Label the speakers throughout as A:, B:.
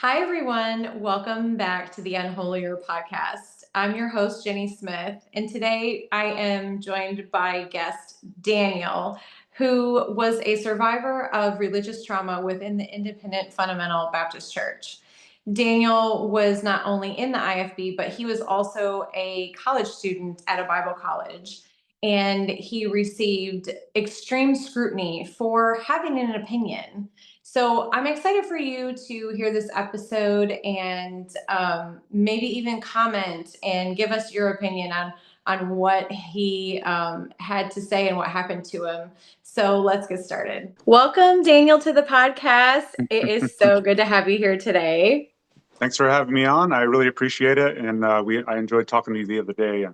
A: Hi, everyone. Welcome back to the Unholier podcast. I'm your host, Jenny Smith, and today I am joined by guest Daniel, who was a survivor of religious trauma within the Independent Fundamental Baptist Church. Daniel was not only in the IFB, but he was also a college student at a Bible college. And he received extreme scrutiny for having an opinion. So I'm excited for you to hear this episode and maybe even comment and give us your opinion on what he had to say and what happened to him. So let's get started. Welcome, Daniel, to the podcast. It is so good to have you here today.
B: Thanks for having me on. I really appreciate it, and I enjoyed talking to you the other day.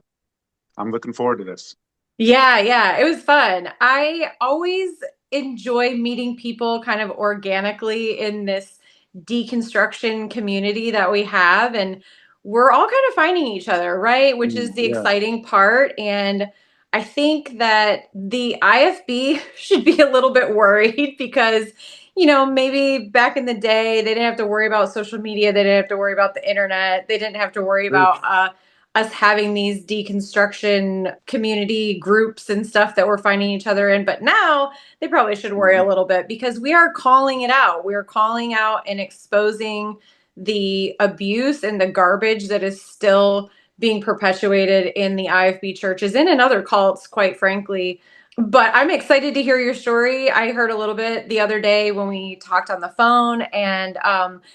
B: I'm looking forward to this.
A: Yeah, it was fun. I always enjoy meeting people kind of organically in this deconstruction community that we have. And we're all kind of finding each other, right? Which is the
B: Yeah.
A: exciting part. And I think that the IFB should be a little bit worried because, maybe back in the day, they didn't have to worry about social media. They didn't have to worry about the internet. They didn't have to worry about us having these deconstruction community groups and stuff that we're finding each other in. But now they probably should worry a little bit because we are calling it out. We are calling out and exposing the abuse and the garbage that is still being perpetuated in the IFB churches and in other cults, quite frankly. But I'm excited to hear your story. I heard a little bit the other day when we talked on the phone. And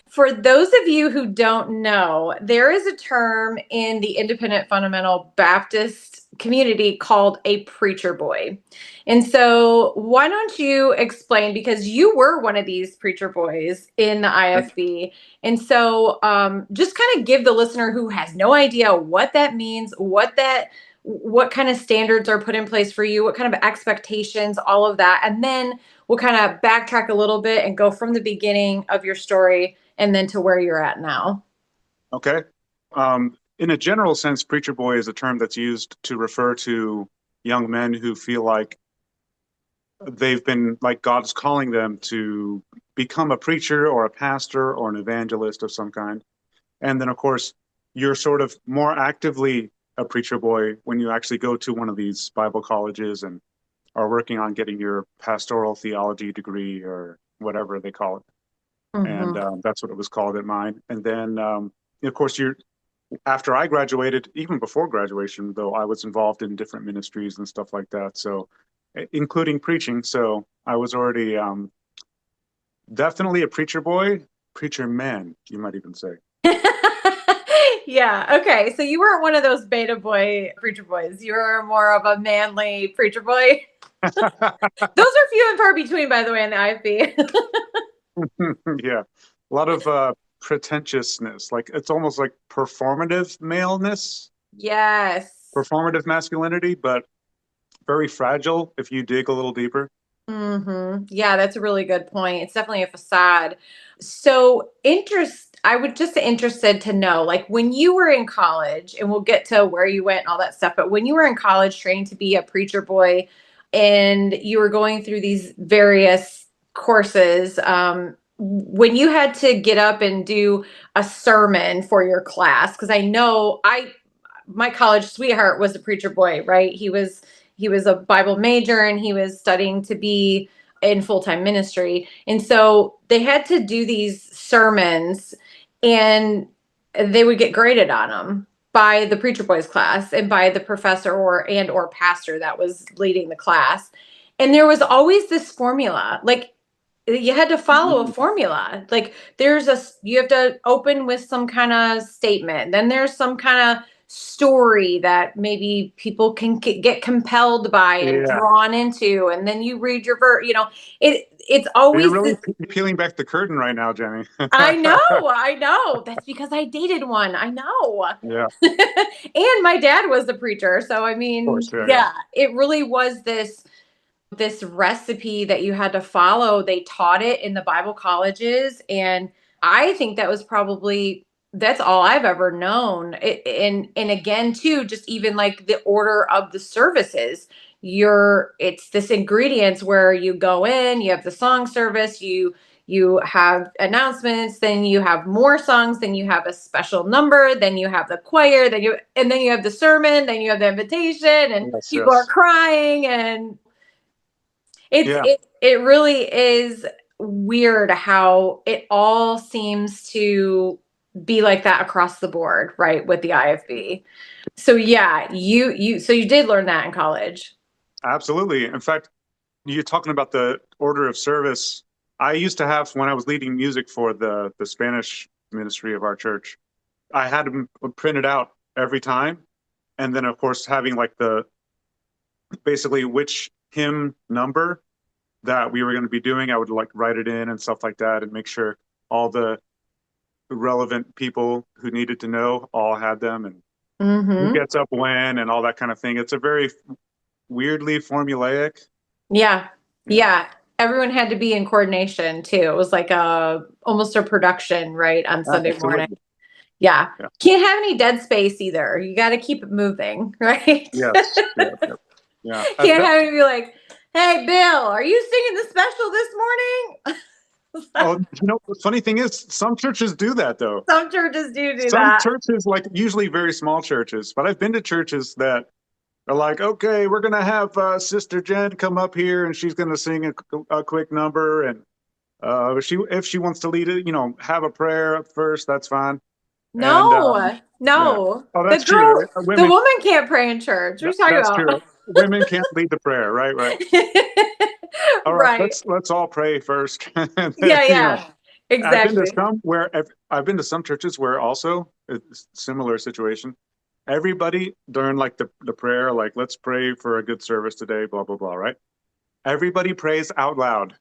A: for those of you who don't know, there is a term in the Independent Fundamental Baptist community called a preacher boy. And so why don't you explain, because you were one of these preacher boys in the IFB. And so just kind of give the listener who has no idea what that means, what kind of standards are put in place for you, what kind of expectations, all of that. And then we'll kind of backtrack a little bit and go from the beginning of your story and then to where you're at now.
B: Okay. In a general sense, preacher boy is a term that's used to refer to young men who feel like God's calling them to become a preacher or a pastor or an evangelist of some kind. And then, of course, you're sort of more actively a preacher boy when you actually go to one of these Bible colleges and are working on getting your pastoral theology degree or whatever they call it.
A: Mm-hmm.
B: And that's what it was called at mine. And then, of course, after I graduated, even before graduation, though, I was involved in different ministries and stuff like that. So, including preaching. So I was already definitely a preacher boy, preacher man, you might even say.
A: Yeah. Okay. So you weren't one of those beta boy preacher boys. You were more of a manly preacher boy. Those are few and far between, by the way, in the IFB.
B: Yeah. A lot of pretentiousness. Like it's almost like performative maleness,
A: Yes.
B: performative masculinity, but very fragile if you dig a little deeper.
A: Mm-hmm. Yeah, that's a really good point. It's definitely a facade. So I would just interested to know, like when you were in college, and we'll get to where you went and all that stuff, but when you were in college training to be a preacher boy and you were going through these various courses, when you had to get up and do a sermon for your class, because I know my college sweetheart was a preacher boy, right? He was a Bible major and he was studying to be in full-time ministry. And so they had to do these sermons and they would get graded on them by the preacher boys class and by the professor or pastor that was leading the class. And there was always this formula. Like you had to follow a formula. Like you have to open with some kind of statement. Then there's some kind of story that maybe people can get compelled by and
B: Yeah.
A: drawn into, and then you read your verse. It's always
B: You're really
A: this.
B: peeling back the curtain right now, Jenny.
A: I know. That's because I dated one. I know.
B: Yeah,
A: And my dad was the preacher, so I
B: of
A: mean,
B: course. Yeah.
A: yeah, it really was this recipe that you had to follow. They taught it in the Bible colleges. And I think that's all I've ever known. And again, too, just even like the order of the services, it's this ingredients where you go in, you have the song service, you you have announcements, then you have more songs, then you have a special number, then you have the choir, then you have the sermon, then you have the invitation, and
B: Yes,
A: people are
B: yes.
A: crying, and
B: Yeah,
A: it really is weird how it all seems to be like that across the board, right, with the IFB. So yeah, you did learn that in college.
B: absolutely. In fact, you're talking about the order of service. I used to have, when I was leading music for the Spanish ministry of our church, I had them printed out every time. And then, of course, having like the basically which hymn number that we were going to be doing, I would like write it in and stuff like that and make sure all the relevant people who needed to know all had them and who
A: Mm-hmm.
B: gets up when and all that kind of thing. It's a very weirdly formulaic.
A: Yeah.
B: Yeah,
A: Yeah. Everyone had to be in coordination too. It was like a almost a production, right, on Sunday morning.
B: absolutely.
A: Yeah.
B: Yeah.
A: Can't have any dead space either. You got to keep it moving, right?
B: Yes. Yeah. Yeah. Yeah.
A: Can't have it be like, "Hey, Bill, are you singing the special this morning?"
B: Oh, the funny thing is, some churches do that though.
A: Some churches do
B: Some
A: that.
B: churches, like usually very small churches, but I've been to churches that are like, okay, we're gonna have Sister Jen come up here and she's gonna sing a quick number, and if she wants to lead it, have a prayer up first, that's fine. And
A: No,
B: yeah,
A: no.
B: oh,
A: The
B: that's true.
A: girl, the
B: Women,
A: woman can't pray in church. What are you talking
B: that's
A: about?
B: true. Women can't lead the prayer, right? Right. All right,
A: Right.
B: let's all pray first, and then
A: Yeah, yeah.
B: I've been to
A: Exactly.
B: some where I've been to some churches where also it's a similar situation. Everybody during like the prayer, like let's pray for a good service today, blah blah blah, right? Everybody prays out loud.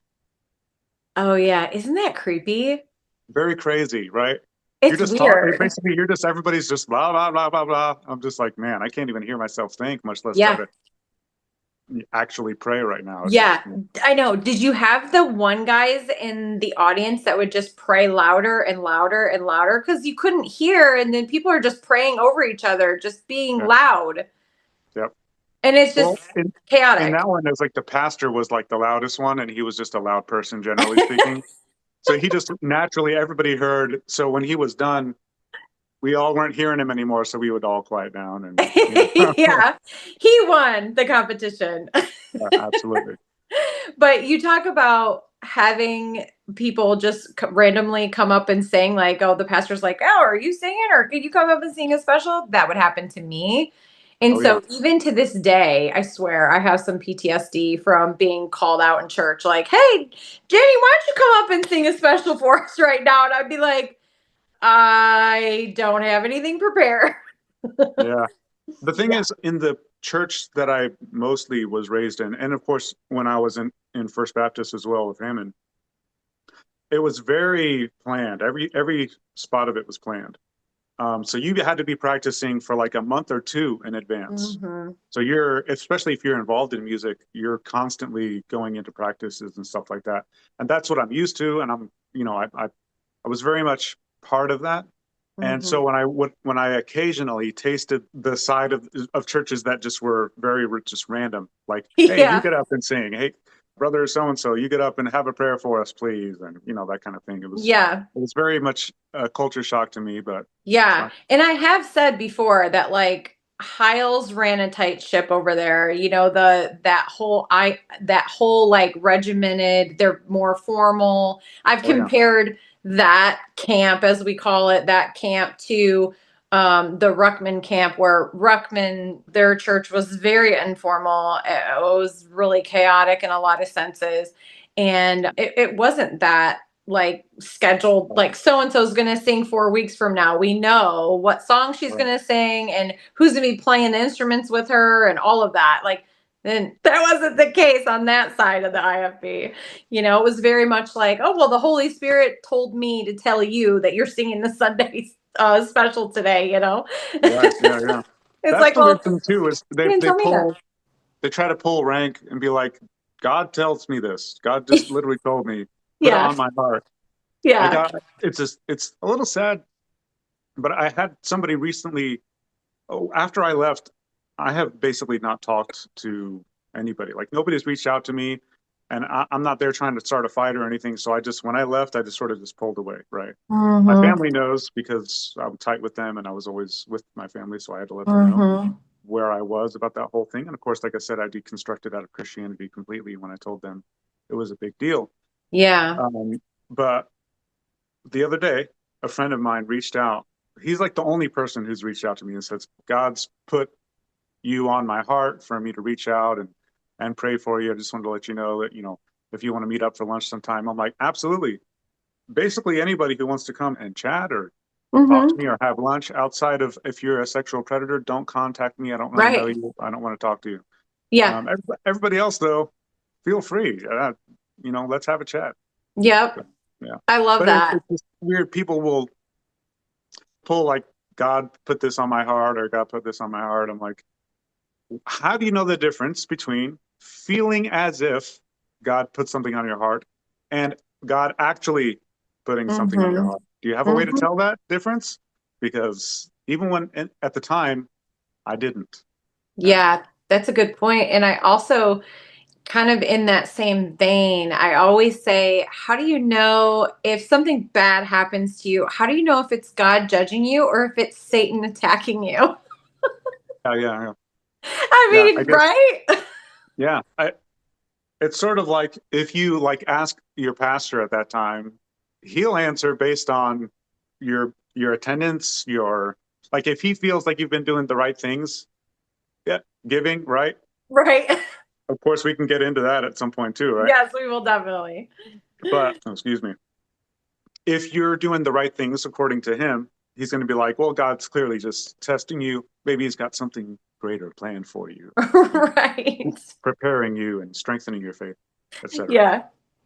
A: Oh yeah. Isn't that creepy?
B: Very crazy, right? You're
A: It's
B: just talking.
A: weird.
B: Basically, you're just everybody's just blah blah blah blah blah. I'm just like, man, I can't even hear myself think, much less try
A: Yeah.
B: to actually pray right now. It's just
A: Yeah. I know. Did you have the one guys in the audience that would just pray louder and louder and louder because you couldn't hear, and then people are just praying over each other, just being
B: yeah,
A: loud,
B: yep.
A: and it's
B: Well,
A: just
B: in
A: chaotic.
B: that one, it's like the pastor was like the loudest one, and he was just a loud person, generally speaking. So he just naturally everybody heard. So when he was done, we all weren't hearing him anymore. So we would all quiet down, and
A: Yeah. He won the competition.
B: absolutely.
A: But you talk about having people just randomly come up and sing, like, oh, the pastor's like, oh, are you singing, or could you come up and sing a special? That would happen to me. And
B: Oh yeah,
A: so even to this day, I swear I have some PTSD from being called out in church, like, hey, Jenny, why don't you come up and sing a special for us right now? And I'd be like, I don't have anything prepared.
B: yeah. The thing
A: Yeah.
B: is, in the church that I mostly was raised in, and of course when I was in First Baptist as well with Hammond, it was very planned. Every spot of it was planned. So you had to be practicing for like a month or two in advance.
A: Hmm.
B: So especially if you're involved in music, you're constantly going into practices and stuff like that. And that's what I'm used to. And I was very much part of that. And
A: Hmm.
B: so when I occasionally tasted the side of churches that just were very just random, like, hey, you
A: Yeah.
B: get up and sing. Hey, brother so and so, you get up and have a prayer for us, please, and that kind of thing.
A: Yeah.
B: It was very much a culture shock to me, but it's
A: Yeah.
B: fine.
A: And I have said before that like Hiles ran a tight ship over there. That whole like regimented, they're more formal. I've
B: Oh yeah,
A: compared that camp, as we call it, that camp to the Ruckman camp, where Ruckman, their church was very informal. It was really chaotic in a lot of senses. And it wasn't that like scheduled, like so and so's going to sing 4 weeks from now. We know what song she's
B: right.
A: going to sing and who's going to be playing the instruments with her and all of that. Like, then that wasn't the case on that side of the IFB. It was very much like, oh, well, the Holy Spirit told me to tell you that you're singing the Sunday special today.
B: Right. Yeah, yeah.
A: It's
B: That's
A: like,
B: the weird
A: well,
B: thing too, is
A: you didn't
B: they
A: tell me that.
B: pull they try to pull rank and be like, God tells me this. God just literally told me, put it
A: Yeah.
B: on my heart. Like
A: Yeah.
B: it's a little sad, but I had somebody recently, after I left, I have basically not talked to anybody. Like nobody's reached out to me. And I'm not there trying to start a fight or anything. So when I left, I just sort of just pulled away. Right. My
A: Mm-hmm.
B: family knows because I'm tight with them and I was always with my family. So I had to let them know
A: Mm-hmm.
B: where I was about that whole thing. And of course, like I said, I deconstructed out of Christianity completely when I told them it was a big deal.
A: Yeah.
B: But the other day, a friend of mine reached out. He's like the only person who's reached out to me and says, God's put you on my heart for me to reach out and pray for you. I just wanted to let you know that, if you want to meet up for lunch sometime. I'm like, absolutely. Basically anybody who wants to come and chat or talk to
A: Mm-hmm.
B: me or have lunch outside of, if you're a sexual predator, don't contact me. I don't want to know
A: Right.
B: you. I don't want to talk to you.
A: Yeah.
B: Everybody else though, feel free. Let's have a chat.
A: Yep.
B: So, yeah.
A: I love
B: But
A: that.
B: it's just weird. People will pull like, God put this on my heart or God put this on my heart. I'm like, how do you know the difference between feeling as if God put something on your heart and God actually putting something on your
A: Mm-hmm.
B: heart? Do you have a way to
A: Mm-hmm.
B: tell that difference? Because even when at the time, I didn't. Yeah.
A: Yeah, that's a good point. And I also kind of in that same vein, I always say, how do you know if something bad happens to you? How do you know if it's God judging you or if it's Satan attacking you?
B: Yeah. Yeah.
A: I
B: Yeah. I
A: mean,
B: guess.
A: right?
B: Yeah. It's sort of like if you like ask your pastor at that time, he'll answer based on your attendance, your like if he feels like you've been doing the right things, yeah, giving, right?
A: Right.
B: Of course, we can get into that at some point too, right?
A: Yes, we will definitely.
B: But, oh, excuse me, if you're doing the right things according to him, he's going to be like, well, God's clearly just testing you. Maybe he's got something greater planned for you.
A: Right.
B: He's preparing you and strengthening your faith, etc.
A: Yeah.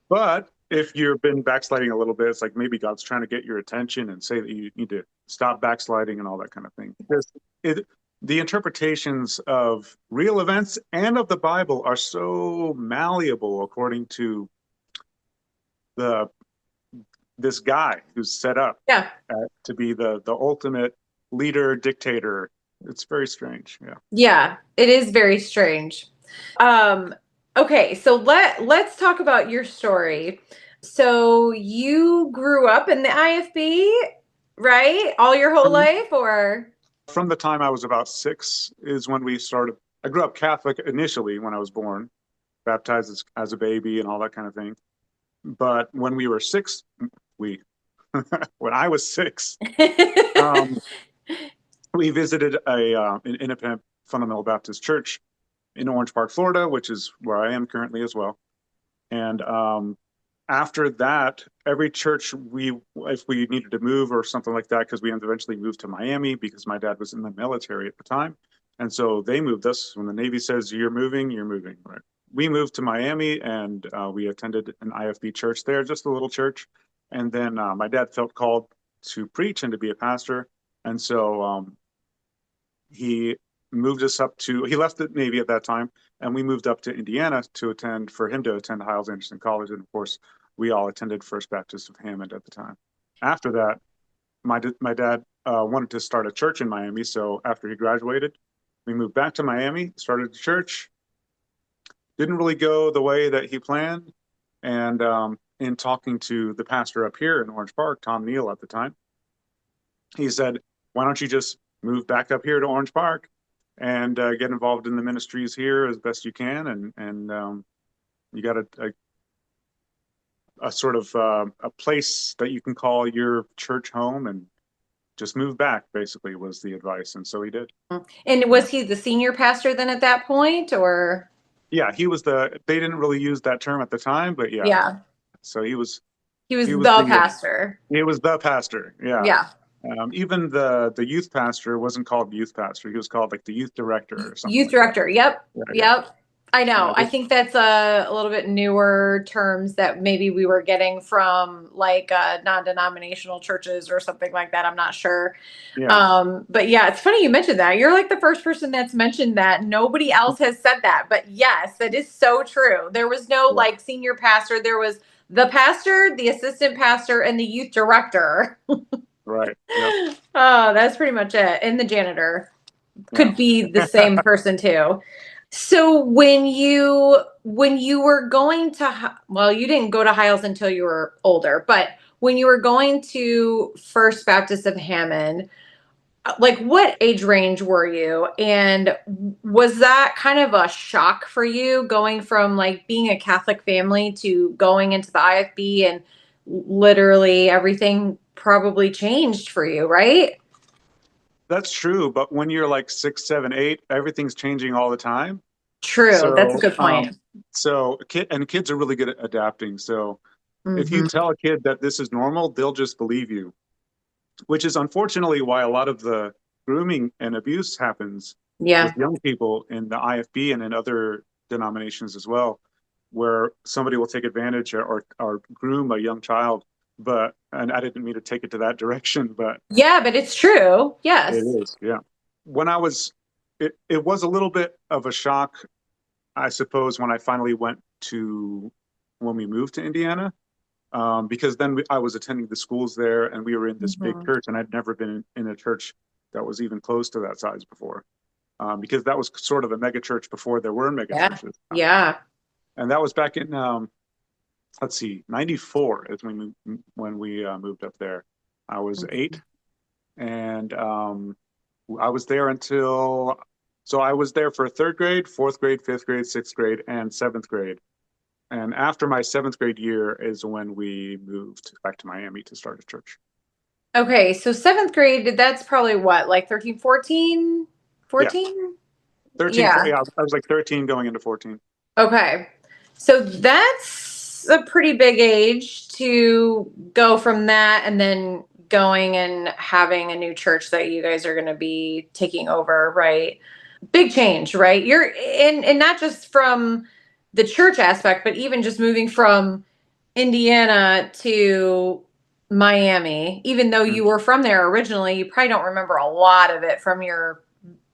B: But if you've been backsliding a little bit, it's like maybe God's trying to get your attention and say that you need to stop backsliding and all that kind of thing. Because the interpretations of real events and of the Bible are so malleable according to the this guy who's set up
A: Yeah.
B: to be the ultimate leader dictator. It's very strange. Yeah.
A: Yeah. It is very strange. Um, okay, so let's talk about your story. So you grew up in the IFB, right? All your whole
B: From
A: life or
B: from the time I was about 6 is when we started. I grew up Catholic initially when I was born, baptized as a baby and all that kind of thing. But when we were 6, we when I was 6, um, we visited an independent fundamental Baptist church in Orange Park, Florida, which is where I am currently as well. And after that, every church if we needed to move or something like that, because we eventually moved to Miami because my dad was in the military at the time. And so they moved us. When the Navy says you're moving, right? We moved to Miami and we attended an IFB church there, just a little church. And then my dad felt called to preach and to be a pastor. And so he he left the Navy at that time, and we moved up to Indiana for him to attend Hiles Anderson College. And of course, we all attended First Baptist of Hammond at the time. After that, my dad wanted to start a church in Miami. So after he graduated, we moved back to Miami, started a church. Didn't really go the way that he planned. And in talking to the pastor up here in Orange Park, Tom Neal at the time, he said, why don't you just move back up here to Orange Park and get involved in the ministries here as best you can, and you got a sort of a place that you can call your church home, and just move back. Basically, was the advice, and so he did.
A: and
B: Yeah,
A: was he the senior pastor then at that point or
B: yeah. He was the. They didn't really use that term at the time, but yeah.
A: yeah,
B: So he was.
A: he was
B: He was
A: the
B: the.
A: pastor.
B: He was the pastor. Yeah.
A: Yeah.
B: Even the youth pastor wasn't called youth pastor. He was called like the youth director or something
A: Youth
B: like that.
A: director. Yep.
B: Yeah, yeah,
A: Yep. I know.
B: yeah.
A: I think that's a little bit newer terms that maybe we were getting from like non-denominational churches or something like that. I'm not sure.
B: Yeah.
A: But yeah, it's funny you mentioned that. You're like the first person that's mentioned that. Nobody else has said that. But yes, that is so true. There was no
B: Yeah.
A: like senior pastor. There was the pastor, the assistant pastor, and the youth director.
B: Right. Yep.
A: Oh, that's pretty much it. And the janitor
B: Yeah.
A: could be the same person too. So when you were going to well, you didn't go to Hiles until you were older, but when you were going to First Baptist of Hammond, like what age range were you? And was that kind of a shock for you going from like being a Catholic family to going into the IFB and literally everything probably changed for you, right?
B: That's true, but when you're like 6, 7, 8, everything's changing all the time.
A: True. That's a
B: So,
A: good point.
B: kids are really good at adapting. So, if you
A: Hmm.
B: tell a kid that this is normal, they'll just believe you, which is unfortunately why a lot of the grooming and abuse happens with
A: Yeah.
B: young people in the IFB and in other denominations as well, where somebody will take advantage or groom a young child. And I didn't mean to take it to that direction, but
A: Yeah, but it's true.
B: it
A: Yes.
B: is, yeah. When I was, it was a little bit of a shock, I suppose, when I finally when we moved to Indiana, because then I was attending the schools there and we were in this big
A: Hmm.
B: church, and I'd never been in a church that was even close to that size before, because that was sort of a mega church before there were mega
A: Yeah.
B: churches.
A: Yeah.
B: And that was back in, let's see, 94 is when we moved up there. I was 8, and I was there so I was there for third grade, fourth grade, fifth grade, sixth grade, and seventh grade. And after my seventh grade year is when we moved back to Miami to start a church.
A: Okay, so seventh grade, that's probably what, like 13, 14,
B: Yeah,
A: 14?
B: 13,
A: Yeah.
B: yeah, I was like 13 going into 14.
A: Okay. So that's a pretty big age to go from that and then going and having a new church that you guys are going to be taking over, right? Big change, right? You're in, and not just from the church aspect, but even just moving from Indiana to Miami, even though
B: Mm.
A: you were from there originally, you probably don't remember a lot of it from your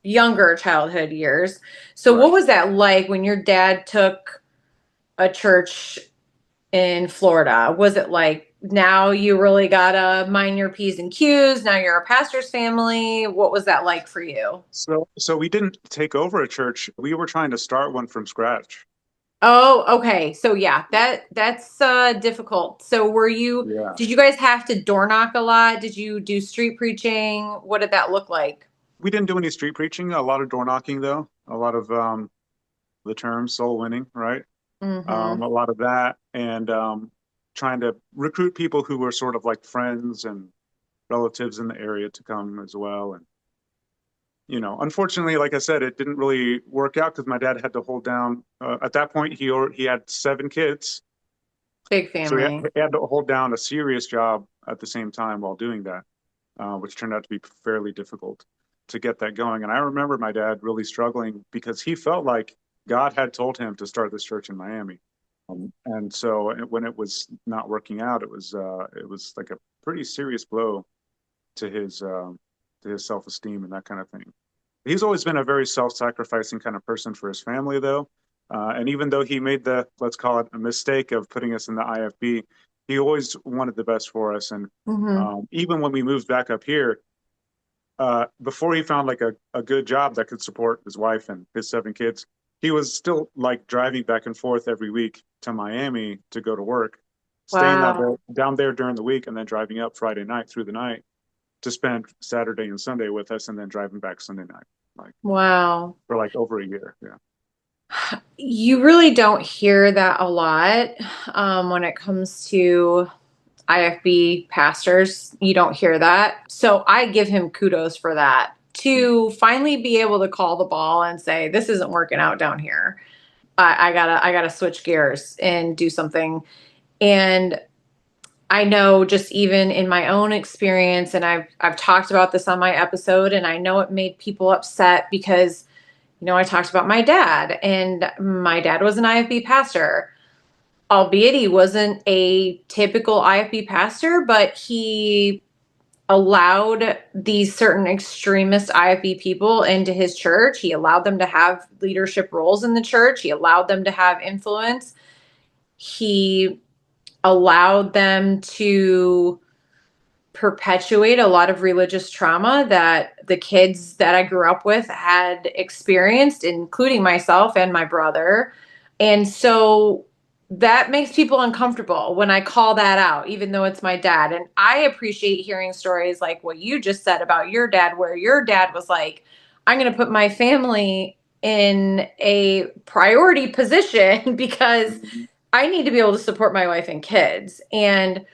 A: younger childhood years. So,
B: Right.
A: what was that like when your dad took a church in Florida? Was it like now you really gotta mind your P's and Q's? Now you're a pastor's family. What was that like for you?
B: So we didn't take over a church. We were trying to start one from scratch.
A: Oh, okay. So yeah, that's difficult. So
B: Yeah.
A: did you guys have to door knock a lot? Did you do street preaching? What did that look like?
B: We didn't do any street preaching, a lot of door knocking though, a lot of the term soul winning, right?
A: Mhm.
B: A lot of that, and trying to recruit people who were sort of like friends and relatives in the area to come as well. And unfortunately, like I said, it didn't really work out because my dad had to hold down. At that point, he had 7 kids,
A: Big
B: so
A: family.
B: he had to hold down a serious job at the same time while doing that, which turned out to be fairly difficult to get that going. And I remember my dad really struggling because he felt like God had told him to start this church in Miami. And so when it was not working out, it was like a pretty serious blow to his self-esteem and that kind of thing. He's always been a very self-sacrificing kind of person for his family, though. And even though he made let's call it a mistake of putting us in the IFB, he always wanted the best for us. And
A: Mhm.
B: even when we moved back up here, before he found like a good job that could support his wife and his 7 kids, he was still like driving back and forth every week to Miami to go to work, staying
A: Wow.
B: down there during the week, and then driving up Friday night through the night to spend Saturday and Sunday with us, and then driving back Sunday night, like
A: Wow.
B: for like over a year. Yeah.
A: You really don't hear that a lot when it comes to IFB pastors. You don't hear that. So I give him kudos for that to finally be able to call the ball and say, this isn't working out down here. I gotta switch gears and do something. And I know just even in my own experience, and I've talked about this on my episode, and I know it made people upset because I talked about my dad, and my dad was an IFB pastor, albeit he wasn't a typical IFB pastor, but he allowed these certain extremist IFB people into his church. He allowed them to have leadership roles in the church. He allowed them to have influence. He allowed them to perpetuate a lot of religious trauma that the kids that I grew up with had experienced, including myself and my brother. And so that makes people uncomfortable when I call that out, even though it's my dad. And I appreciate hearing stories like what you just said about your dad, where your dad was like, I'm going to put my family in a priority position because
B: Mhm.
A: I need to be able to support my wife and kids. And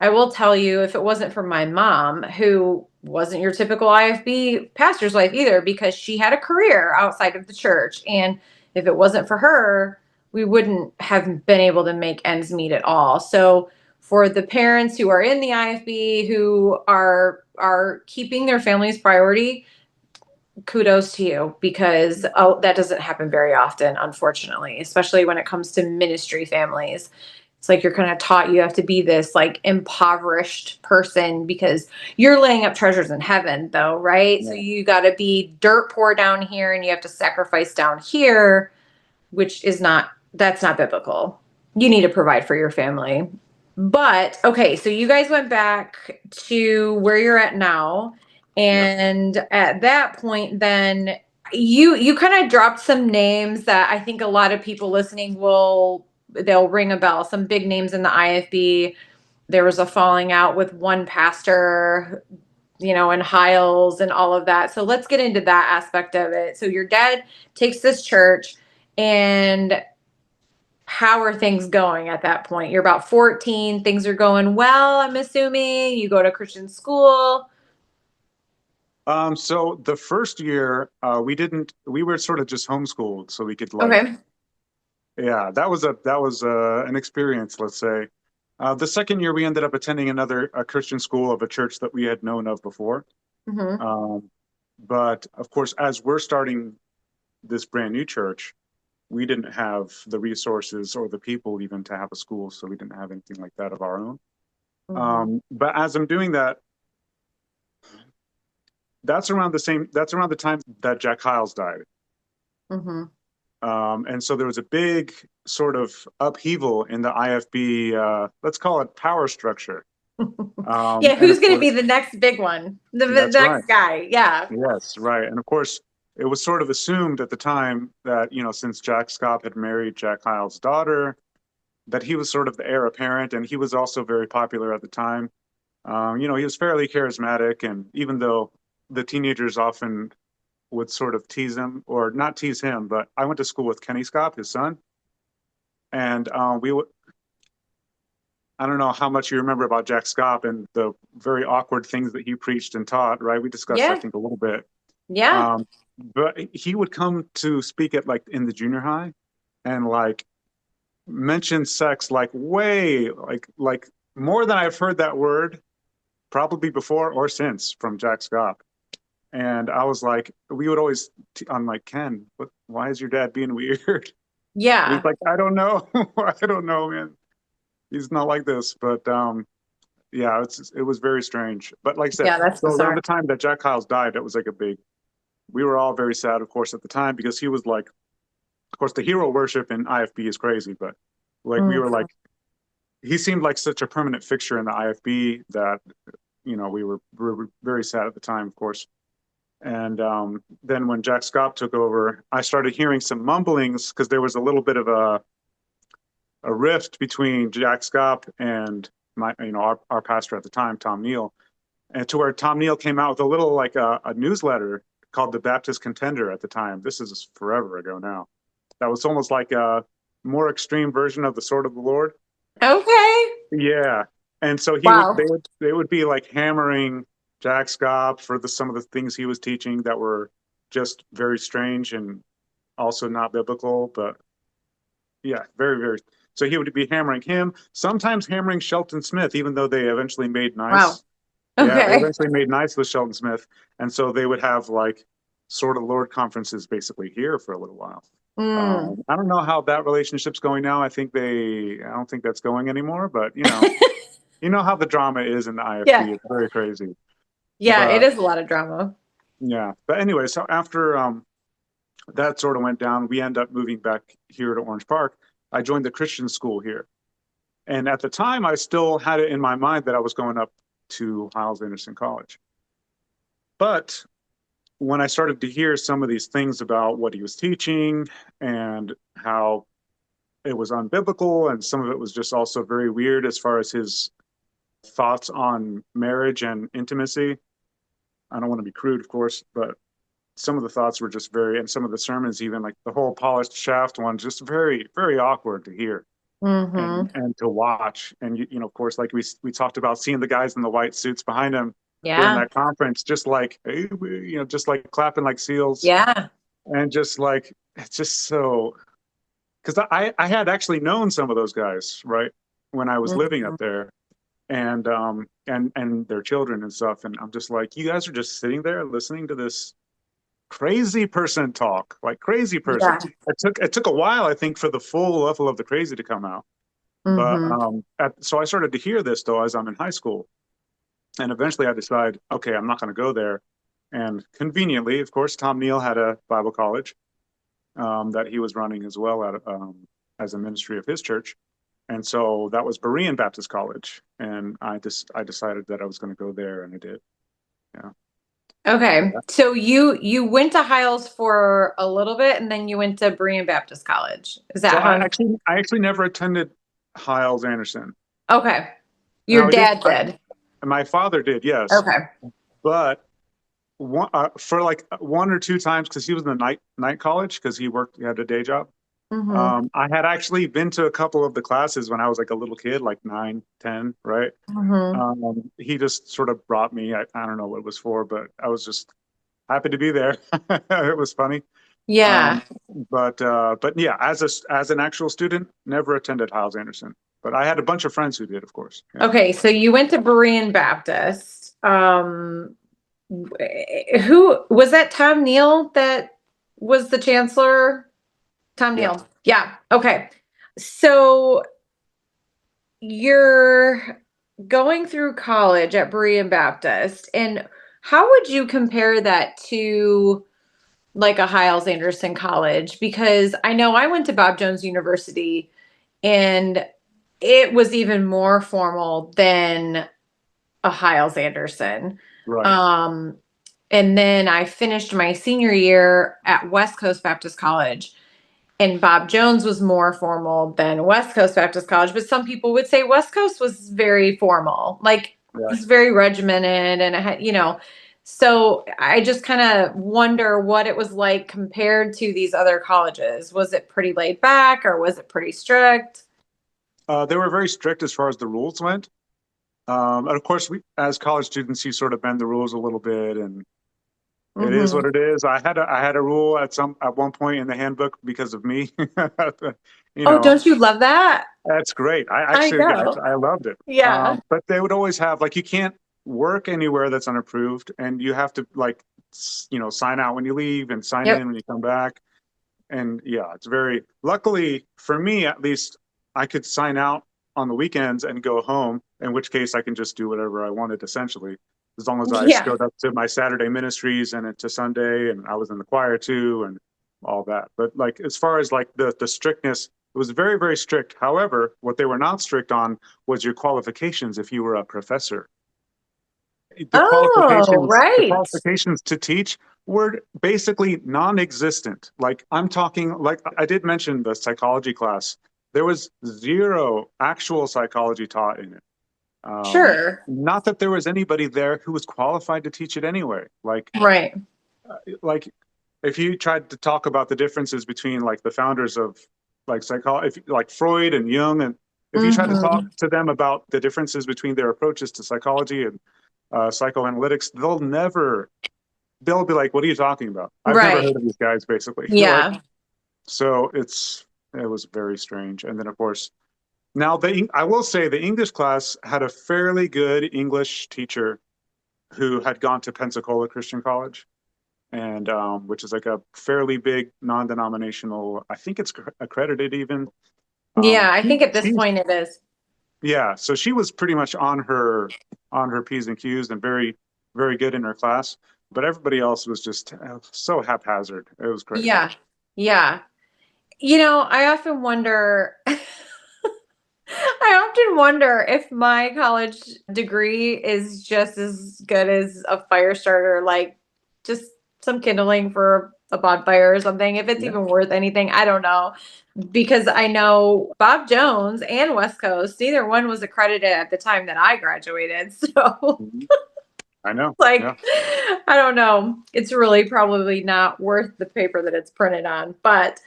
A: I will tell you, if it wasn't for my mom, who wasn't your typical IFB pastor's wife either, because she had a career outside of the church. And if it wasn't for her, we wouldn't have been able to make ends meet at all. So for the parents who are in the IFB who are keeping their family's priority, kudos to you, because that doesn't happen very often, unfortunately, especially when it comes to ministry families. It's like you're kind of taught you have to be this like impoverished person because you're laying up treasures in heaven, though, right? So
B: Yeah.
A: you got to be dirt poor down here and you have to sacrifice down here, which is not, that's not biblical. You need to provide for your family. But okay, so you guys went back to where you're at now.
B: Yep.
A: And at that point, then you kind of dropped some names that I think a lot of people listening will, they'll ring a bell. Some big names in the IFB. There was a falling out with one pastor, and Hiles and all of that. So let's get into that aspect of it. So your dad takes this church, and how are things going at that point? You're about 14, things are going well, I'm assuming. You go to Christian school.
B: So the first year, we were sort of just homeschooled, so we could like,
A: Okay.
B: yeah, that was an experience, let's say. The second year, we ended up attending a Christian school of a church that we had known of before.
A: Mm-hmm.
B: Um, but of course, as we're starting this brand new church, we didn't have the resources or the people even to have a school, so we didn't have anything like that of our own.
A: Mm-hmm.
B: But as I'm doing that, that's around the time that Jack Hiles died.
A: Mm-hmm.
B: And so there was a big sort of upheaval in the IFB, let's call it power structure.
A: Yeah,
B: And
A: who's
B: of
A: going to be
B: course,
A: the next big one? The
B: that's right.
A: next guy. Yeah.
B: Yes, right. And of course, it was sort of assumed at the time that, since Jack Scott had married Jack Hiles' daughter, that he was sort of the heir apparent, and he was also very popular at the time. He was fairly charismatic, and even though the teenagers often would sort of tease him, or not tease him, but I went to school with Kenny Scott, his son, and we would. I don't know how much you remember about Jack Scott and the very awkward things that he preached and taught, right? We discussed, I
A: Yeah.
B: think, a little bit.
A: Yeah.
B: Um, but he would come to speak at like in the junior high and like mention sex like way like more than I've heard that word probably before or since from Jack Scott. And I was like, we would always, I'm like, Ken, why is your dad being weird? And he's
A: Yeah.
B: like, I don't know. I don't know, man. He's not like this. But yeah, it was very strange. But like I said,
A: Yeah, that's
B: so around
A: bizarre.
B: the time that Jack Hiles died, that was like we were all very sad, of course, at the time because he was like, of course, the hero worship in IFB is crazy, but like we were
A: Mhm.
B: like, he seemed like such a permanent fixture in the IFB that, we were very sad at the time, of course. And then when Jack Scott took over, I started hearing some mumblings because there was a little bit of a rift between Jack Scott and our pastor at the time, Tom Neal, and to where Tom Neal came out with a little like a newsletter called the Baptist Contender at the time. This is forever ago now. That was almost like a more extreme version of the Sword of the Lord.
A: Okay.
B: Yeah, and so
A: Wow.
B: they would be like hammering Jack Scott for some of the things he was teaching that were just very strange and also not biblical. But yeah, very very. So he would be hammering him, sometimes hammering Shelton Smith, even though they eventually made
A: Wow.
B: nice. Yeah, they
A: Okay.
B: eventually made nice with Shelton Smith, and so they would have like sort of Lord conferences basically here for a little while.
A: Mm.
B: I don't know how that relationship's going now. I don't think that's going anymore, but you know how the drama is in the
A: Yeah.
B: IFB. It's very crazy.
A: Yeah, it
B: But
A: is a lot of drama.
B: yeah. But anyway, so after that sort of went down, we end up moving back here to Orange Park. I joined the Christian school here. And at the time, I still had it in my mind that I was going up to Hyles Anderson College. But when I started to hear some of these things about what he was teaching and how it was unbiblical, and some of it was just also very weird as far as his thoughts on marriage and intimacy. I don't want to be crude, of course, but some of the thoughts were just very, and some of the sermons, even like the whole polished shaft one, just very, very awkward to hear
A: Mm-hmm.
B: and to watch. And of course, like we talked about seeing the guys in the white suits behind him during
A: Yeah.
B: that conference, just like just like clapping like seals,
A: Yeah.
B: and just like it's just so because I had actually known some of those guys right when I was living up
A: Mhm.
B: there, and their children and stuff, and I'm just like, you guys are just sitting there listening to this crazy person talk, like crazy person.
A: Yeah.
B: It took a while, I think, for the full level of the crazy to come out. But
A: Hmm.
B: so I started to hear this though as I'm in high school, and eventually I decide, okay, I'm not going to go there. And conveniently, of course, Tom Neal had a Bible college that he was running as well as a ministry of his church, and so that was Berean Baptist College, and I decided that I was going to go there, and I did. Yeah.
A: Okay. So you went to Hiles for a little bit and then you went to Berean Baptist College. Is
B: So
A: that how?
B: I actually never attended Hyles Anderson.
A: Okay. Your
B: Now I did.
A: dad did.
B: My father did, yes,
A: Okay.
B: but for like one or two times because he was in the night college because he had a day job.
A: Mm-hmm.
B: I had actually been to a couple of the classes when I was like a little kid, like 9, 10, right?
A: Mm-hmm.
B: He just sort of brought me. I don't know what it was for, but I was just happy to be there. It was funny.
A: Yeah.
B: Um, but yeah, as an actual student, never attended Hyles Anderson. But I had a bunch of friends who did, of course. Yeah.
A: Okay. So you went to Berean Baptist. Who was that? Tom Neal that was the chancellor? Tom
B: Yeah.
A: Neal. Yeah. Okay. So you're going through college at Berean Baptist, and how would you compare that to like a Hiles Anderson college? Because I know I went to Bob Jones University and it was even more formal than a Hiles Anderson.
B: Right.
A: Um, and then I finished my senior year at West Coast Baptist College. And Bob Jones was more formal than West Coast Baptist College, but some people would say West Coast was very formal, like
B: Right.
A: it's very regimented and it had, so I just kind of wonder what it was like compared to these other colleges. Was it pretty laid back or was it pretty strict?
B: They were very strict as far as the rules went. And of course, as college students, you sort of bend the rules a little bit, and it is
A: Hmm.
B: what it is. I had a rule at one point in the handbook because of me. you
A: Oh,
B: know,
A: don't you love that?
B: that's great.
A: I know.
B: I loved it.
A: Yeah.
B: But they would always have like you can't work anywhere that's unapproved, and you have to like sign out when you leave and sign
A: Yep.
B: in when you come back. And yeah, it's very luckily for me at least I could sign out on the weekends and go home, in which case I can just do whatever I wanted essentially, as long as I
A: Yeah.
B: showed up to my Saturday ministries and to Sunday and I was in the choir too and all that. But like as far as like the strictness, it was very, very strict. However, what they were not strict on was your qualifications if you were a professor. the
A: Oh,
B: qualifications the
A: right.
B: qualifications to teach were basically non-existent. Like I'm talking, like I did mention the psychology class, there was zero actual psychology taught in it.
A: Sure.
B: Not that there was anybody there who was qualified to teach it anyway.
A: Right.
B: Like if you tried to talk about the differences between like the founders of like psychology, like Freud and Jung, and if you try to talk
A: Hmm.
B: to them about the differences between their approaches to psychology and psychoanalytics, they'll be like, "What are you talking about? I've never
A: Right.
B: heard of these guys." Basically, like
A: Yeah.
B: so, it was very strange. And then, of course, now I will say the English class had a fairly good English teacher who had gone to Pensacola Christian College, and which is like a fairly big non-denominational. I think it's accredited even.
A: Yeah, I think at this
B: She's
A: point it is.
B: Yeah, so she was pretty much on her P's and Q's and very, very good in her class. But everybody else was just so haphazard. It was crazy.
A: Yeah. Yeah. I often wonder I often wonder if my college degree is just as good as a fire starter, like just some kindling for a bonfire or something. If it's
B: Yeah.
A: even worth anything, I don't know. Because I know Bob Jones and West Coast, neither one was accredited at the time that I graduated. So,
B: Mhm. I know. Yeah.
A: like, I don't know. It's really probably not worth the paper that it's printed on. But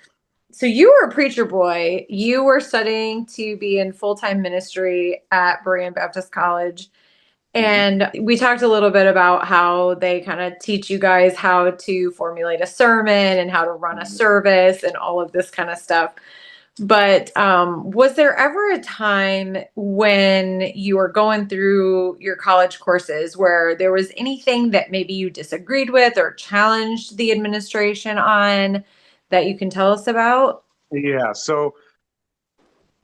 A: so you were a preacher boy. You were studying to be in full-time ministry at Berean Baptist College.
B: Mhm.
A: And we talked a little bit about how they kind of teach you guys how to formulate a sermon and how to run a
B: Mhm.
A: service and all of this kind of stuff. But was there ever a time when you were going through your college courses where there was anything that maybe you disagreed with or challenged the administration on that you can tell us about?
B: Yeah. So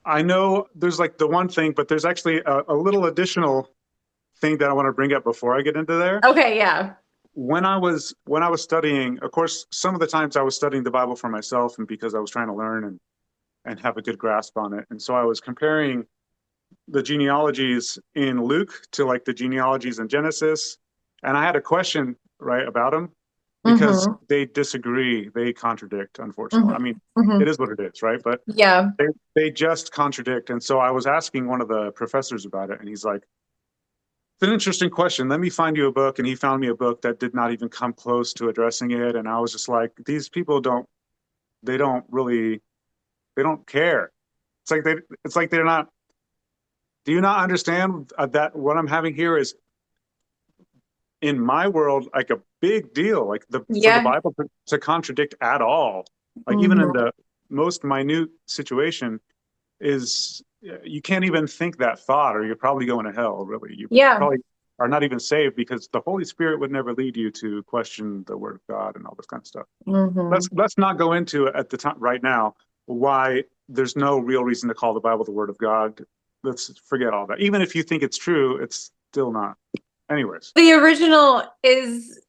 B: I know there's like the one thing, but there's actually a little additional thing that I want to bring up before I get into there.
A: Okay, yeah.
B: When I was studying, of course, some of the times I was studying the Bible for myself and because I was trying to learn and have a good grasp on it. And so I was comparing the genealogies in Luke to like the genealogies in Genesis. And I had a question, right, about them because
A: Mm-hmm.
B: they disagree, they contradict, unfortunately. I
A: Mm-hmm.
B: mean,
A: Mm-hmm.
B: it is what it is, right? But
A: Yeah.
B: they just contradict. And so I was asking one of the professors about it, and he's like, it's an interesting question. Let me find you a book. And he found me a book that did not even come close to addressing it. And I was just like, these people they don't really, they don't care. It's like they're not, do you not understand that what I'm having here is in my world, like a big deal, like for the
A: Yeah.
B: Bible to contradict at all, like even in
A: Mm-hmm.
B: the most minute situation is you can't even think that thought or you're probably going to hell, really. You
A: Yeah.
B: probably are not even saved because the Holy Spirit would never lead you to question the word of God and all this kind of stuff.
A: Mm-hmm.
B: Let's not go into at the time right now why there's no real reason to call the Bible the word of God. Let's forget all that. Even if you think it's true, it's still not. Anyways.
A: The original is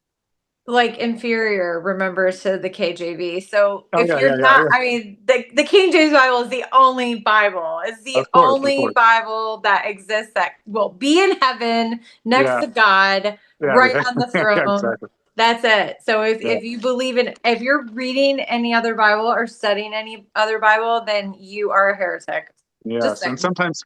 A: like inferior, remember, to the KJV. So
B: Oh
A: if
B: yeah,
A: you're
B: yeah, yeah,
A: not,
B: yeah.
A: I mean, the King James Bible is the only Bible. It's the
B: Of course, of
A: only
B: course.
A: Bible that exists that will be in heaven next
B: Yeah,
A: to God,
B: yeah,
A: right
B: yeah,
A: on the
B: yeah,
A: throne.
B: exactly.
A: That's it. So
B: Yeah.
A: if you believe in, if you're reading any other Bible or studying any other Bible, then you are a heretic. Just
B: Yes, and
A: saying.
B: sometimes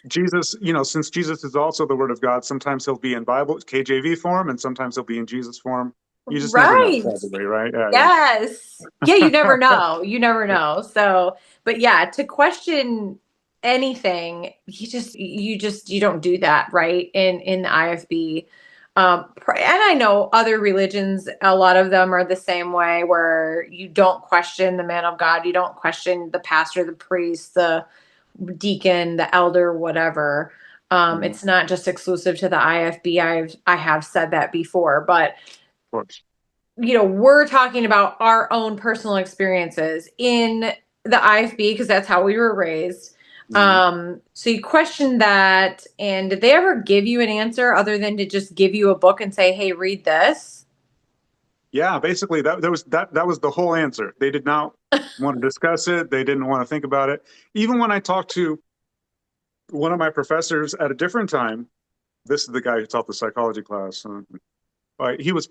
B: Jesus, since Jesus is also the Word of God, sometimes he'll be in Bible KJV form, and sometimes he'll be in Jesus form. You just never know,
A: Right.
B: probably, right? Yeah,
A: Yes. Yeah, you never
B: yeah.
A: know. You never know. So, but yeah, to question anything, you don't do that, right? In the IFB. And I know other religions, a lot of them are the same way where you don't question the man of God, you don't question the pastor, the priest, the deacon, the elder, whatever.
B: Mhm.
A: It's not just exclusive to the IFB. I have said that before, but
B: Of course.
A: we're talking about our own personal experiences in the IFB because that's how we were raised.
B: Mhm.
A: So you question that, and did they ever give you an answer other than to just give you a book and say, "Hey, read this"?
B: Yeah, basically that was the whole answer. They did not want to discuss it. They didn't want to think about it. Even when I talked to one of my professors at a different time, this is the guy who taught the psychology class. He was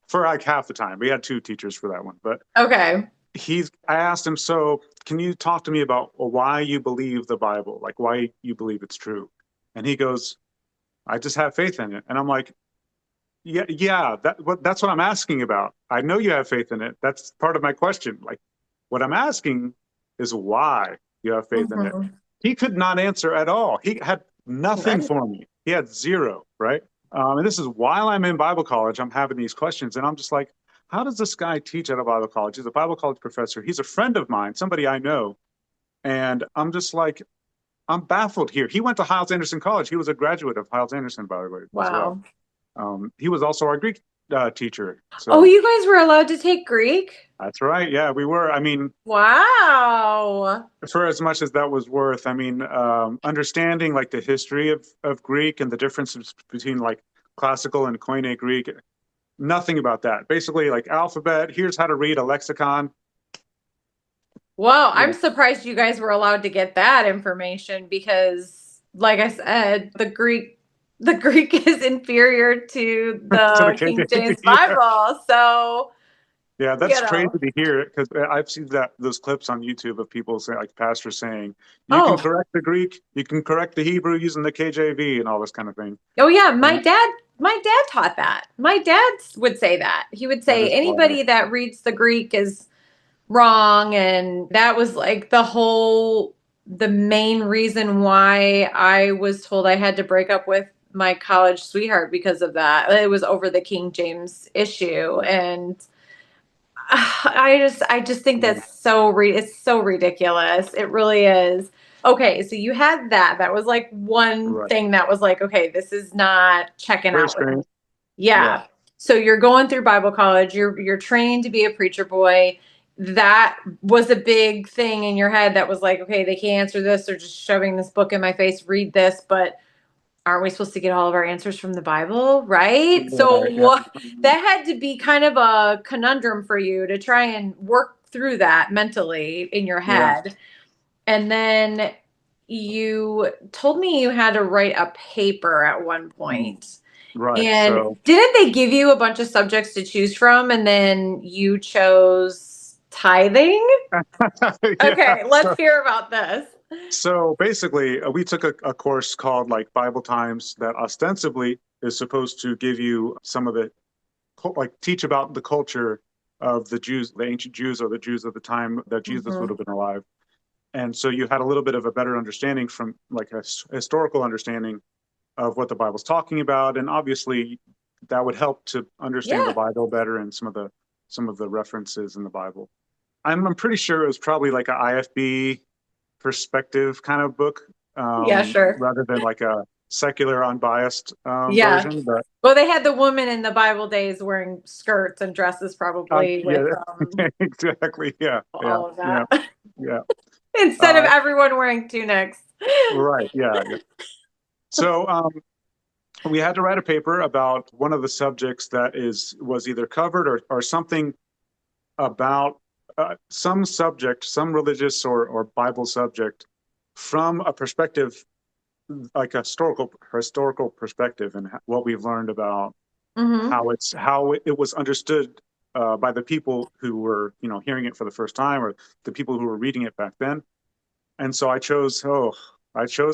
B: for like half the time. We had two teachers for that one, but
A: Okay.
B: I asked him, so can you talk to me about why you believe the Bible, like why you believe it's true? And he goes, I just have faith in it. And I'm like, yeah, that's what I'm asking about. I know you have faith in it. That's part of my question. Like, what I'm asking is why you have faith in it.
A: Mhm.
B: He could not answer at all. He had nothing
A: Right.
B: for me. He had zero, right? And this is while I'm in Bible college, I'm having these questions, and I'm just like, how does this guy teach at a Bible college? He's a Bible college professor. He's a friend of mine, somebody I know, and I'm just like, I'm baffled here. He went to Hiles Anderson College. He was a graduate of Hiles Anderson, by the way, as well.
A: Wow.
B: He was also our Greek teacher.
A: Oh,
B: So
A: you guys were allowed to take Greek?
B: that's right. Yeah, we were. I mean,
A: Wow.
B: for as much as that was worth, I mean, understanding like the history of Greek and the differences between like classical and Koine Greek, nothing about that. Basically, like alphabet, here's how to read a lexicon.
A: Well, I'm
B: Yeah.
A: surprised you guys were allowed to get that information because, like I said, the Greek is inferior to
B: To the
A: the King
B: KJV.
A: James
B: Yeah.
A: Bible. So,
B: Yeah,
A: you
B: that's crazy
A: know,
B: to hear because I've seen those clips on YouTube of people say, like pastors saying, you can
A: oh,
B: correct the Greek, you can correct the Hebrew using the KJV and all this kind of thing.
A: oh yeah, my
B: And
A: dad my dad taught that. My dad would say that. He would
B: that
A: say
B: is wild.
A: anybody that reads the Greek is wrong, and that was like the main reason why I was told I had to break up with my college sweetheart because of that. It was over the King James issue, and I just think
B: Yeah,
A: that's it's so ridiculous. It really is. Okay, so you had that was like one
B: right.
A: thing that was like, okay, this is not checking
B: Very
A: out with me.
B: strange. Yeah,
A: Yeah. So you're going through Bible college, you're trained to be a preacher boy. That was a big thing in your head that was like, okay, they can't answer this, they're just shoving this book in my face, read this, but aren't we supposed to get all of our answers from the Bible, right? So
B: right. Yeah,
A: that had to be kind of a conundrum for you to try and work through that mentally in your
B: yeah.
A: head. And then you told me you had to write a paper at one
B: Mm,
A: point.
B: right.
A: And
B: So,
A: didn't they give you a bunch of subjects to choose from and then you chose tithing?
B: yeah.
A: Okay, let's hear about this.
B: So basically, we took a course called like Bible Times that ostensibly is supposed to give you some of the like teach about the culture of the Jews, the ancient Jews, or the Jews of the time that Jesus would
A: Hmm.
B: have been alive. And so you had a little bit of a better understanding from like a historical understanding of what the Bible's talking about, and obviously that would help to understand the
A: Yeah.
B: Bible better and some of the references in the Bible. I'm pretty sure it was probably like an IFB perspective kind of book,
A: Yeah, sure.
B: rather than like a secular unbiased
A: Yeah.
B: version. But
A: Well, they had the woman in the Bible days wearing skirts and dresses, probably with
B: yeah, exactly. Yeah, yeah,
A: all of
B: yeah,
A: that,
B: yeah.
A: instead of
B: Uh,
A: everyone wearing tunics.
B: right. Yeah, yeah. So we had to write a paper about one of the subjects that was either covered or something about some subject, some religious or Bible subject, from a perspective like a historical perspective, and what we've learned about
A: Hmm.
B: how it was understood by the people who were hearing it for the first time, or the people who were reading it back then. And so I chose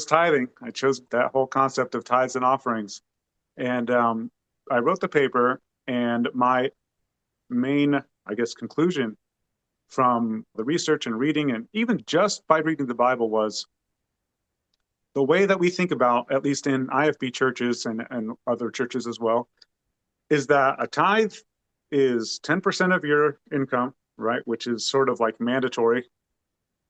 B: tithing. I chose that whole concept of tithes and offerings. And I wrote the paper, and my main, I guess, conclusion from the research and reading, and even just by reading the Bible, was the way that we think about, at least in IFB churches and other churches as well, is that a tithe is 10% of your income, right? Which is sort of like mandatory.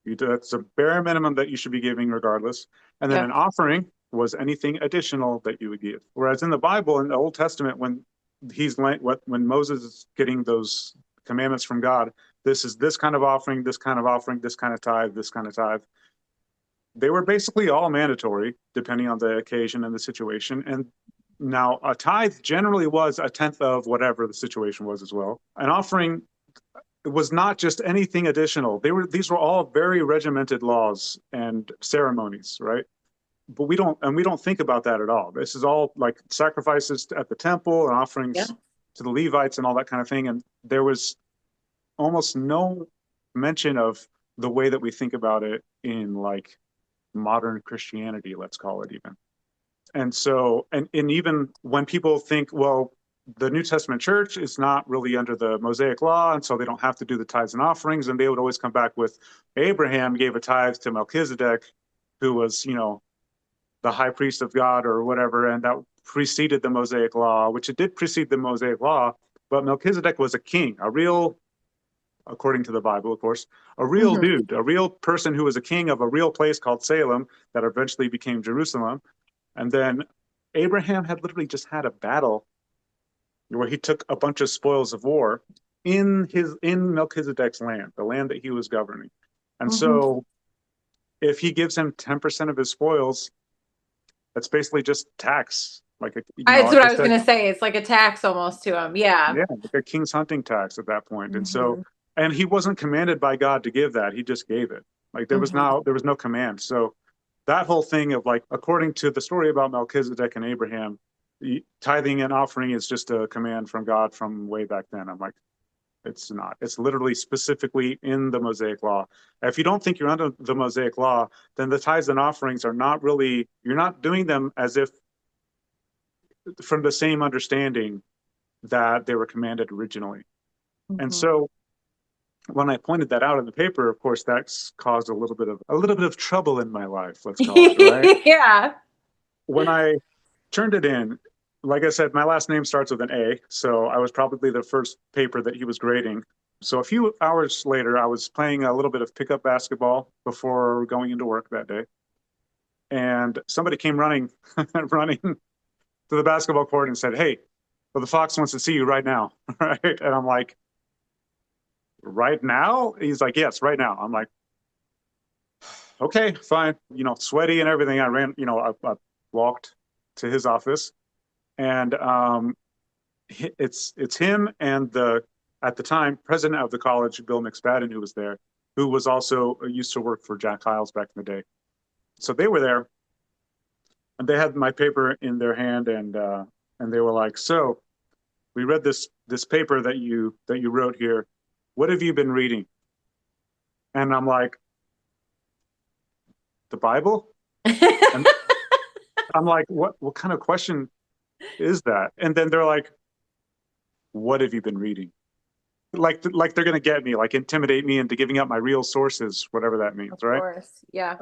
B: That's a bare minimum that you should be giving regardless. And then an
A: Yep.
B: offering was anything additional that you would give. Whereas in the Bible, in the Old Testament, when when Moses is getting those commandments from God, this is this kind of offering, this kind of offering, this kind of tithe, this kind of tithe. They were basically all mandatory, depending on the occasion and the situation. And now a tithe generally was a tenth of whatever the situation was as well. An offering was not just anything additional. These were all very regimented laws and ceremonies, right? But we don't think about that at all. This is all like sacrifices at the temple and
A: Yeah.
B: offerings to the Levites and all that kind of thing. And there was almost no mention of the way that we think about it in like modern Christianity, let's call it even. And so, and even when people think, well, the New Testament church is not really under the Mosaic law, and so they don't have to do the tithes and offerings, and they would always come back with Abraham gave a tithe to Melchizedek, who was, the high priest of God or whatever, and that preceded the Mosaic law, which it did precede the Mosaic law, but Melchizedek was a king, a real, according to the Bible, of course, a real
A: Hmm.
B: dude, a real person who was a king of a real place called Salem that eventually became Jerusalem. And then Abraham had literally just had a battle where he took a bunch of spoils of war in Melchizedek's land, the land that he was governing. And
A: Hmm.
B: so if he gives him 10% of his spoils, that's basically just tax, like
A: That's
B: like
A: what
B: I
A: I was
B: said,
A: gonna say. It's like a tax almost to him. Yeah.
B: yeah, like a king's hunting tax at that point. And so,
A: Hmm.
B: and he wasn't commanded by God to give that. He just gave it. Like
A: Mhm.
B: there was no command. So that whole thing of like, according to the story about Melchizedek and Abraham, tithing and offering is just a command from God from way back then. I'm like, it's not. It's literally specifically in the Mosaic Law. If you don't think you're under the Mosaic Law, then the tithes and offerings are not really, you're not doing them as if from the same understanding that they were commanded originally. And
A: Mhm.
B: so when I pointed that out in the paper, of course, that's caused a little bit of trouble in my life, let's call it, right?
A: Yeah.
B: When I turned it in, like I said, my last name starts with an A, so I was probably the first paper that he was grading. So a few hours later, I was playing a little bit of pickup basketball before going into work that day, and somebody came running, running to the basketball court and said, "Hey, well, the Fox wants to see you right now." Right? And I'm like, "Right now?" He's like, "Yes, right now." I'm like, "Okay, fine." You know, sweaty and everything. I ran. You know, I walked to his office, and it's him and the at the time president of the college, Bill McSpadden, who was there, who was also used to work for Jack Hyles back in the day. So they were there, and they had my paper in their hand, and they were like, "So we read this paper that you wrote here. What have you been reading?" And I'm like, "The Bible." And I'm like, what kind of question is that?" And then they're like, "What have you been reading?" Like they're gonna get me, like intimidate me into giving up my real sources, whatever that means,
A: Of
B: right?
A: course. Yeah.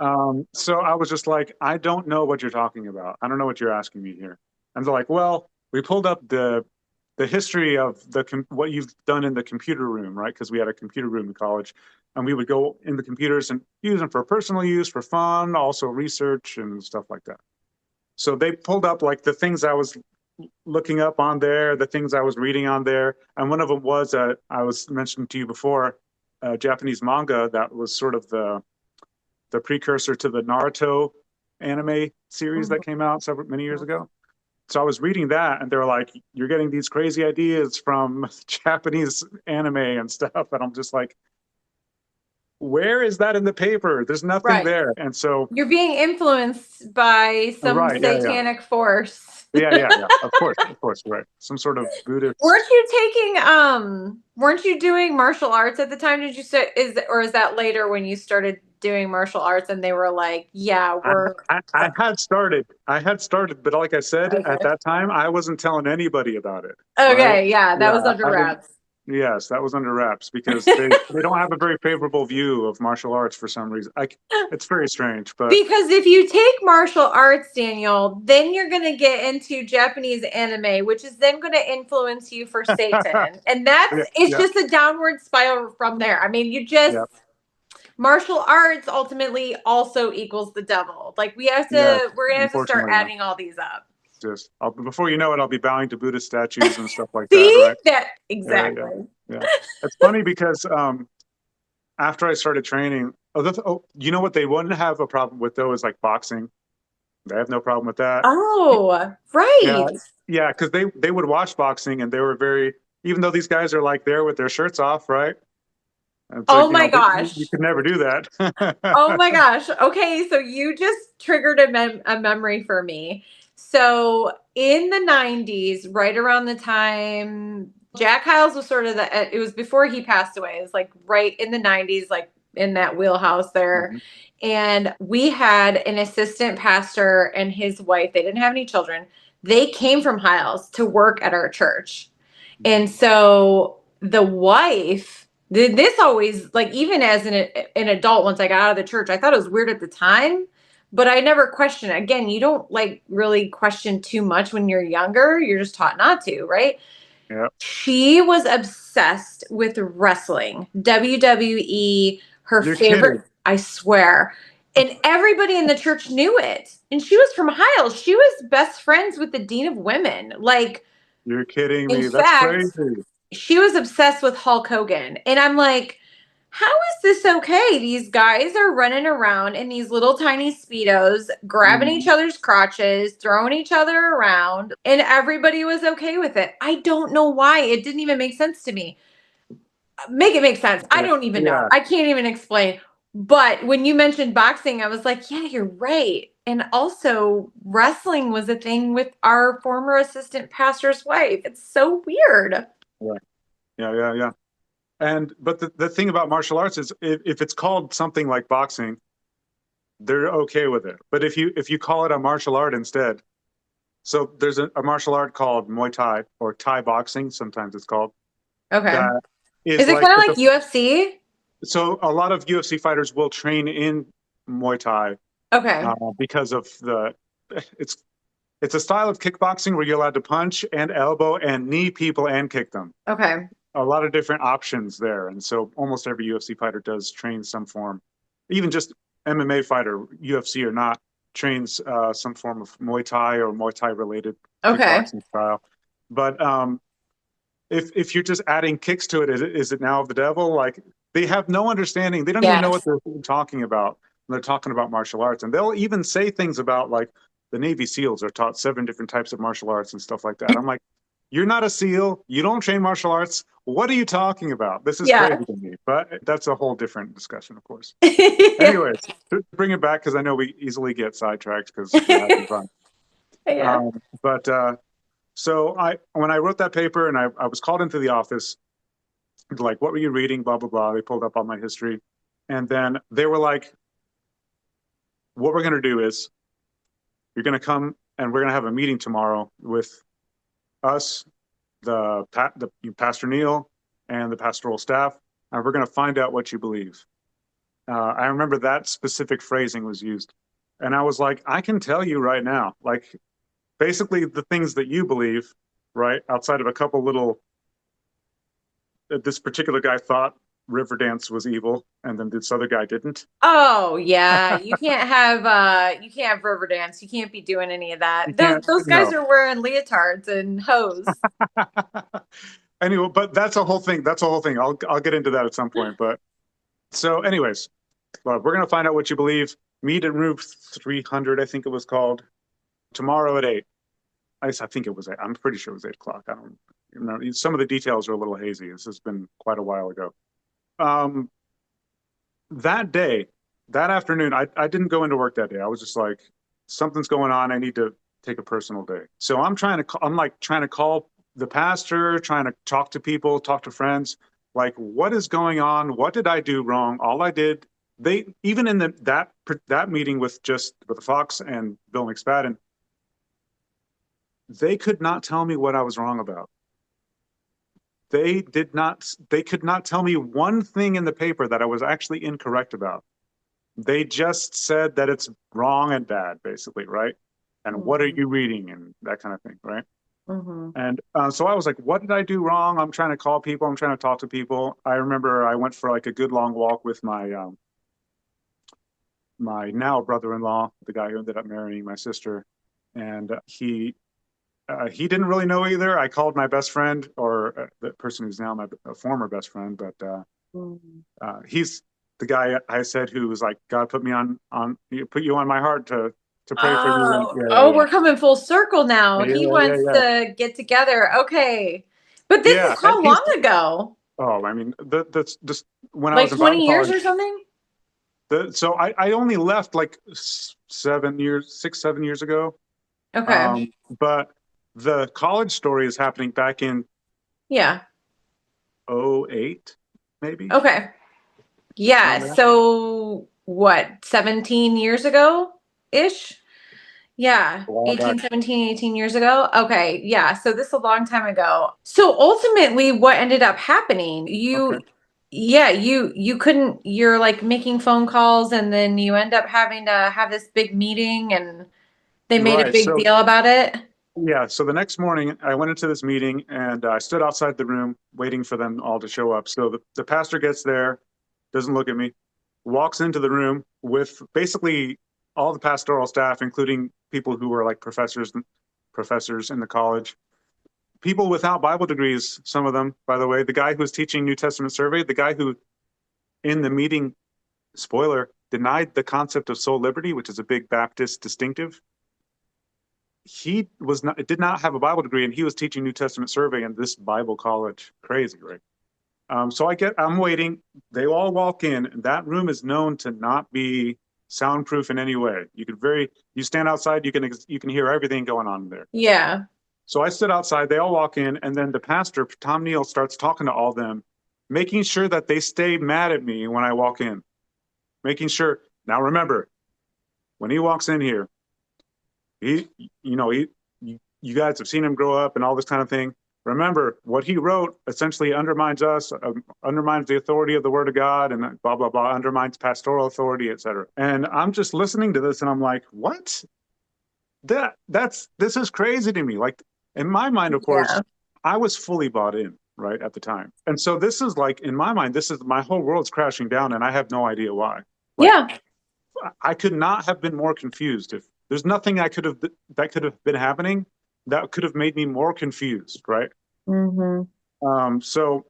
B: So I was just like, I don't know what you're talking about. I don't know what you're asking me here. And they're like, well, we pulled up the history of what you've done in the computer room, right? Because we had a computer room in college, and we would go in the computers and use them for personal use, for fun, also research and stuff like that. So they pulled up like the things I was looking up on there, the things I was reading on there, and one of them was I was mentioning to you before, Japanese manga that was sort of the precursor to the Naruto anime series that
A: Mhm.
B: came out many years ago. So I was reading that, and they were like, "You're getting these crazy ideas from Japanese anime and stuff," and I'm just like, "Where is that in the paper? There's nothing
A: Right.
B: there." And so,
A: You're being influenced by some
B: right, yeah, yeah,
A: satanic force.
B: yeah, yeah, yeah. Of course, right. Some sort of
A: Weren't
B: Buddhist.
A: you taking weren't you doing martial arts at the time? Did you say is that later when you started doing martial arts and they were like, "Yeah,
B: I,
A: we're
B: I had started, but like I said, at
A: okay."
B: that time, I wasn't telling anybody about it, right?
A: Okay, yeah, that
B: Yeah,
A: was under
B: I didn't.
A: wraps.
B: Yes, that was under wraps because they don't have a very favorable view of martial arts for some reason. It's very strange, but
A: Because if you take martial arts, Daniel, then you're going to get into Japanese anime, which is then going to influence you for Satan. And
B: yeah,
A: it's
B: yeah,
A: just a downward spiral from there. I mean, you just
B: yeah,
A: martial arts ultimately also equals the devil. Like
B: yes.
A: we're going to have to start
B: Unfortunately, yeah.
A: adding all these up.
B: Just before you know it, I'll be bowing to Buddhist statues and stuff like that,
A: See
B: right?
A: that
B: Yeah, yeah,
A: exactly.
B: yeah. It's funny because after I started training, you know what they wouldn't have a problem with though is like boxing. They have no problem with that.
A: Oh,
B: Yeah,
A: right.
B: yeah, because they would watch boxing and they were very, even though these guys are like there with their shirts off, right? And it's like,
A: Oh
B: you
A: my
B: know, you
A: gosh.
B: could never do
A: Oh
B: that.
A: my gosh. Okay, so you just triggered a memory for me. So in the 90s, right around the time Jack Hyles was sort of it was before he passed away. It was like right in the 90s, like in that wheelhouse there.
B: Mhm.
A: And we had an assistant pastor and his wife. They didn't have any children. They came from Hyles to work at our church. And so the wife, this always, like, even as an adult, once I got out of the church, I thought it was weird at the time, but I never questioned it. Again, you don't like really question too much when you're younger. You're just taught not to, right?
B: Yeah,
A: She was obsessed with wrestling, WWE, her
B: you're
A: favorite,
B: kidding.
A: I swear. And everybody in the church knew it. And she was from Hiles. She was best friends with the dean of women. Like,
B: You're kidding
A: in
B: me. That's
A: fact,
B: crazy.
A: she was obsessed with Hulk Hogan. And I'm like, how is this okay? These guys are running around in these little tiny Speedos, grabbing each
B: Mhm.
A: other's crotches, throwing each other around, and everybody was okay with it. I don't know why. It didn't even make sense to me. Make it make sense. I
B: Yeah,
A: don't even know.
B: yeah,
A: I can't even explain. But when you mentioned boxing, I was like, yeah, you're right. And also, wrestling was a thing with our former assistant pastor's wife. It's so weird.
B: yeah, yeah, yeah. And but the thing about martial arts is if it's called something like boxing, they're okay with it. But if you call it a martial art instead, so there's a martial art called Muay Thai or Thai boxing, sometimes it's called,
A: Okay.
B: that is
A: Is it
B: like
A: kind of
B: it's a,
A: like UFC?
B: so a lot of UFC fighters will train in Muay Thai
A: Okay.
B: because of the it's it's a style of kickboxing where you're allowed to punch and elbow and knee people and kick them.
A: Okay.
B: A lot of different options there. And so almost every UFC fighter does train some form, even just MMA fighter, UFC or not, trains some form of Muay Thai or Muay Thai related
A: Okay.
B: kickboxing style. But if you're just adding kicks to it, is it now of the devil? Like they have no understanding. They don't even know what
A: Yes.
B: they're talking about when they're talking about martial arts. And they'll even say things about like the Navy SEALs are taught 7 different types of martial arts and stuff like that. I'm like, you're not a SEAL. You don't train martial arts. What are you talking about? This is
A: Yeah.
B: crazy to me. But that's a whole different discussion, of course. Anyways, to bring it back, because I know we easily get sidetracked because we're having fun.
A: Yeah.
B: But so when I wrote that paper and I was called into the office, like, what were you reading? Blah, blah, blah. They pulled up all my history. And then they were like, what we're going to do is you're going to come and we're going to have a meeting tomorrow with us, the Pastor Neil, and the pastoral staff, and we're going to find out what you believe. I remember that specific phrasing was used. And I was like, I can tell you right now, like, basically the things that you believe, right, outside of a couple little this particular guy thought Riverdance was evil, and then this other guy didn't.
A: Oh yeah, you can't have Riverdance. You can't be doing any of
B: You
A: that. Those
B: can't,
A: those guys
B: no.
A: are wearing leotards and hose.
B: Anyway, but that's a whole thing. That's a whole thing. I'll get into that at some point. But so, anyways, well, we're gonna find out what you believe. Meet at room 300, I think it was called, tomorrow at 8. I think it was 8. I'm pretty sure it was 8 o'clock. I don't know. Some of the details are a little hazy. This has been quite a while ago. Um, that day, that afternoon, I didn't go into work that day. I was just like, something's going on. I need to take a personal day. So I'm like trying to call the pastor, trying to talk to people, talk to friends. Like, what is going on? What did I do wrong? All I did, they even in that meeting with Fox and Bill McSpadden, they could not tell me what I was wrong about. They could not tell me one thing in the paper that I was actually incorrect about. They just said that it's wrong and bad, basically, right? And what are
A: Mhm.
B: you reading and that kind of thing, right?
A: Mhm.
B: And so I was like, what did I do wrong? I'm trying to call people. I'm trying to talk to people. I remember I went for like a good long walk with my now brother-in-law, the guy who ended up marrying my sister, and he didn't really know either. I called my best friend, or the person who's now my former best friend, but
A: Mhm.
B: he's the guy I said who was like, God put me on put you on my heart to pray for you. And
A: Oh, oh, we're coming full circle now.
B: yeah,
A: He
B: yeah, yeah,
A: wants
B: yeah,
A: to get together. Okay. But this
B: yeah.
A: is
B: And
A: how
B: he's
A: long ago?
B: I mean, that's just when I
A: Like
B: was in Bible
A: 20 years
B: college.
A: or something?
B: So I only left like 7 years, 6, 7 years ago.
A: Okay.
B: But the college story is happening back in
A: Yeah.
B: '08, maybe
A: Okay. Yeah.
B: around there.
A: So what, 17 years ago ish? Yeah.
B: A while back.
A: 18, 17, 18 years ago. Okay. Yeah. So this is a long time ago. So ultimately what ended up happening,
B: Okay.
A: yeah, you couldn't, you're like making phone calls and then you end up having to have this big meeting and they made a
B: Right.
A: big
B: So
A: deal about it.
B: yeah, so the next morning I went into this meeting and I stood outside the room waiting for them all to show up. So the pastor gets there, doesn't look at me, walks into the room with basically all the pastoral staff, including people who were like professors in the college, people without Bible degrees, some of them, by the way. The guy who was teaching New Testament survey, the guy who in the meeting, spoiler, denied the concept of soul liberty, which is a big Baptist distinctive. He was not did not have a Bible degree, and he was teaching New Testament survey in this Bible college. Crazy, right? So I'm waiting. They all walk in. That room is known to not be soundproof in any way. You stand outside, you can hear everything going on there.
A: Yeah.
B: So I sit outside, they all walk in, and then the pastor, Tom Neal, starts talking to all of them, making sure that they stay mad at me when I walk in. Making sure. Now remember, when he walks in here, he, you know, you guys have seen him grow up and all this kind of thing. Remember, what he wrote essentially undermines us, undermines the authority of the Word of God, and blah blah blah, undermines pastoral authority, etc. And I'm just listening to this, and I'm like, what? This is crazy to me. Like in my mind, of course,
A: Yeah.
B: I was fully bought in right at the time, and so this is like in my mind, this is my whole world's crashing down, and I have no idea why. Like
A: Yeah.
B: I could not have been more confused. If there's nothing I could have that could have been happening that could have made me more confused, right?
A: Hmm.
B: So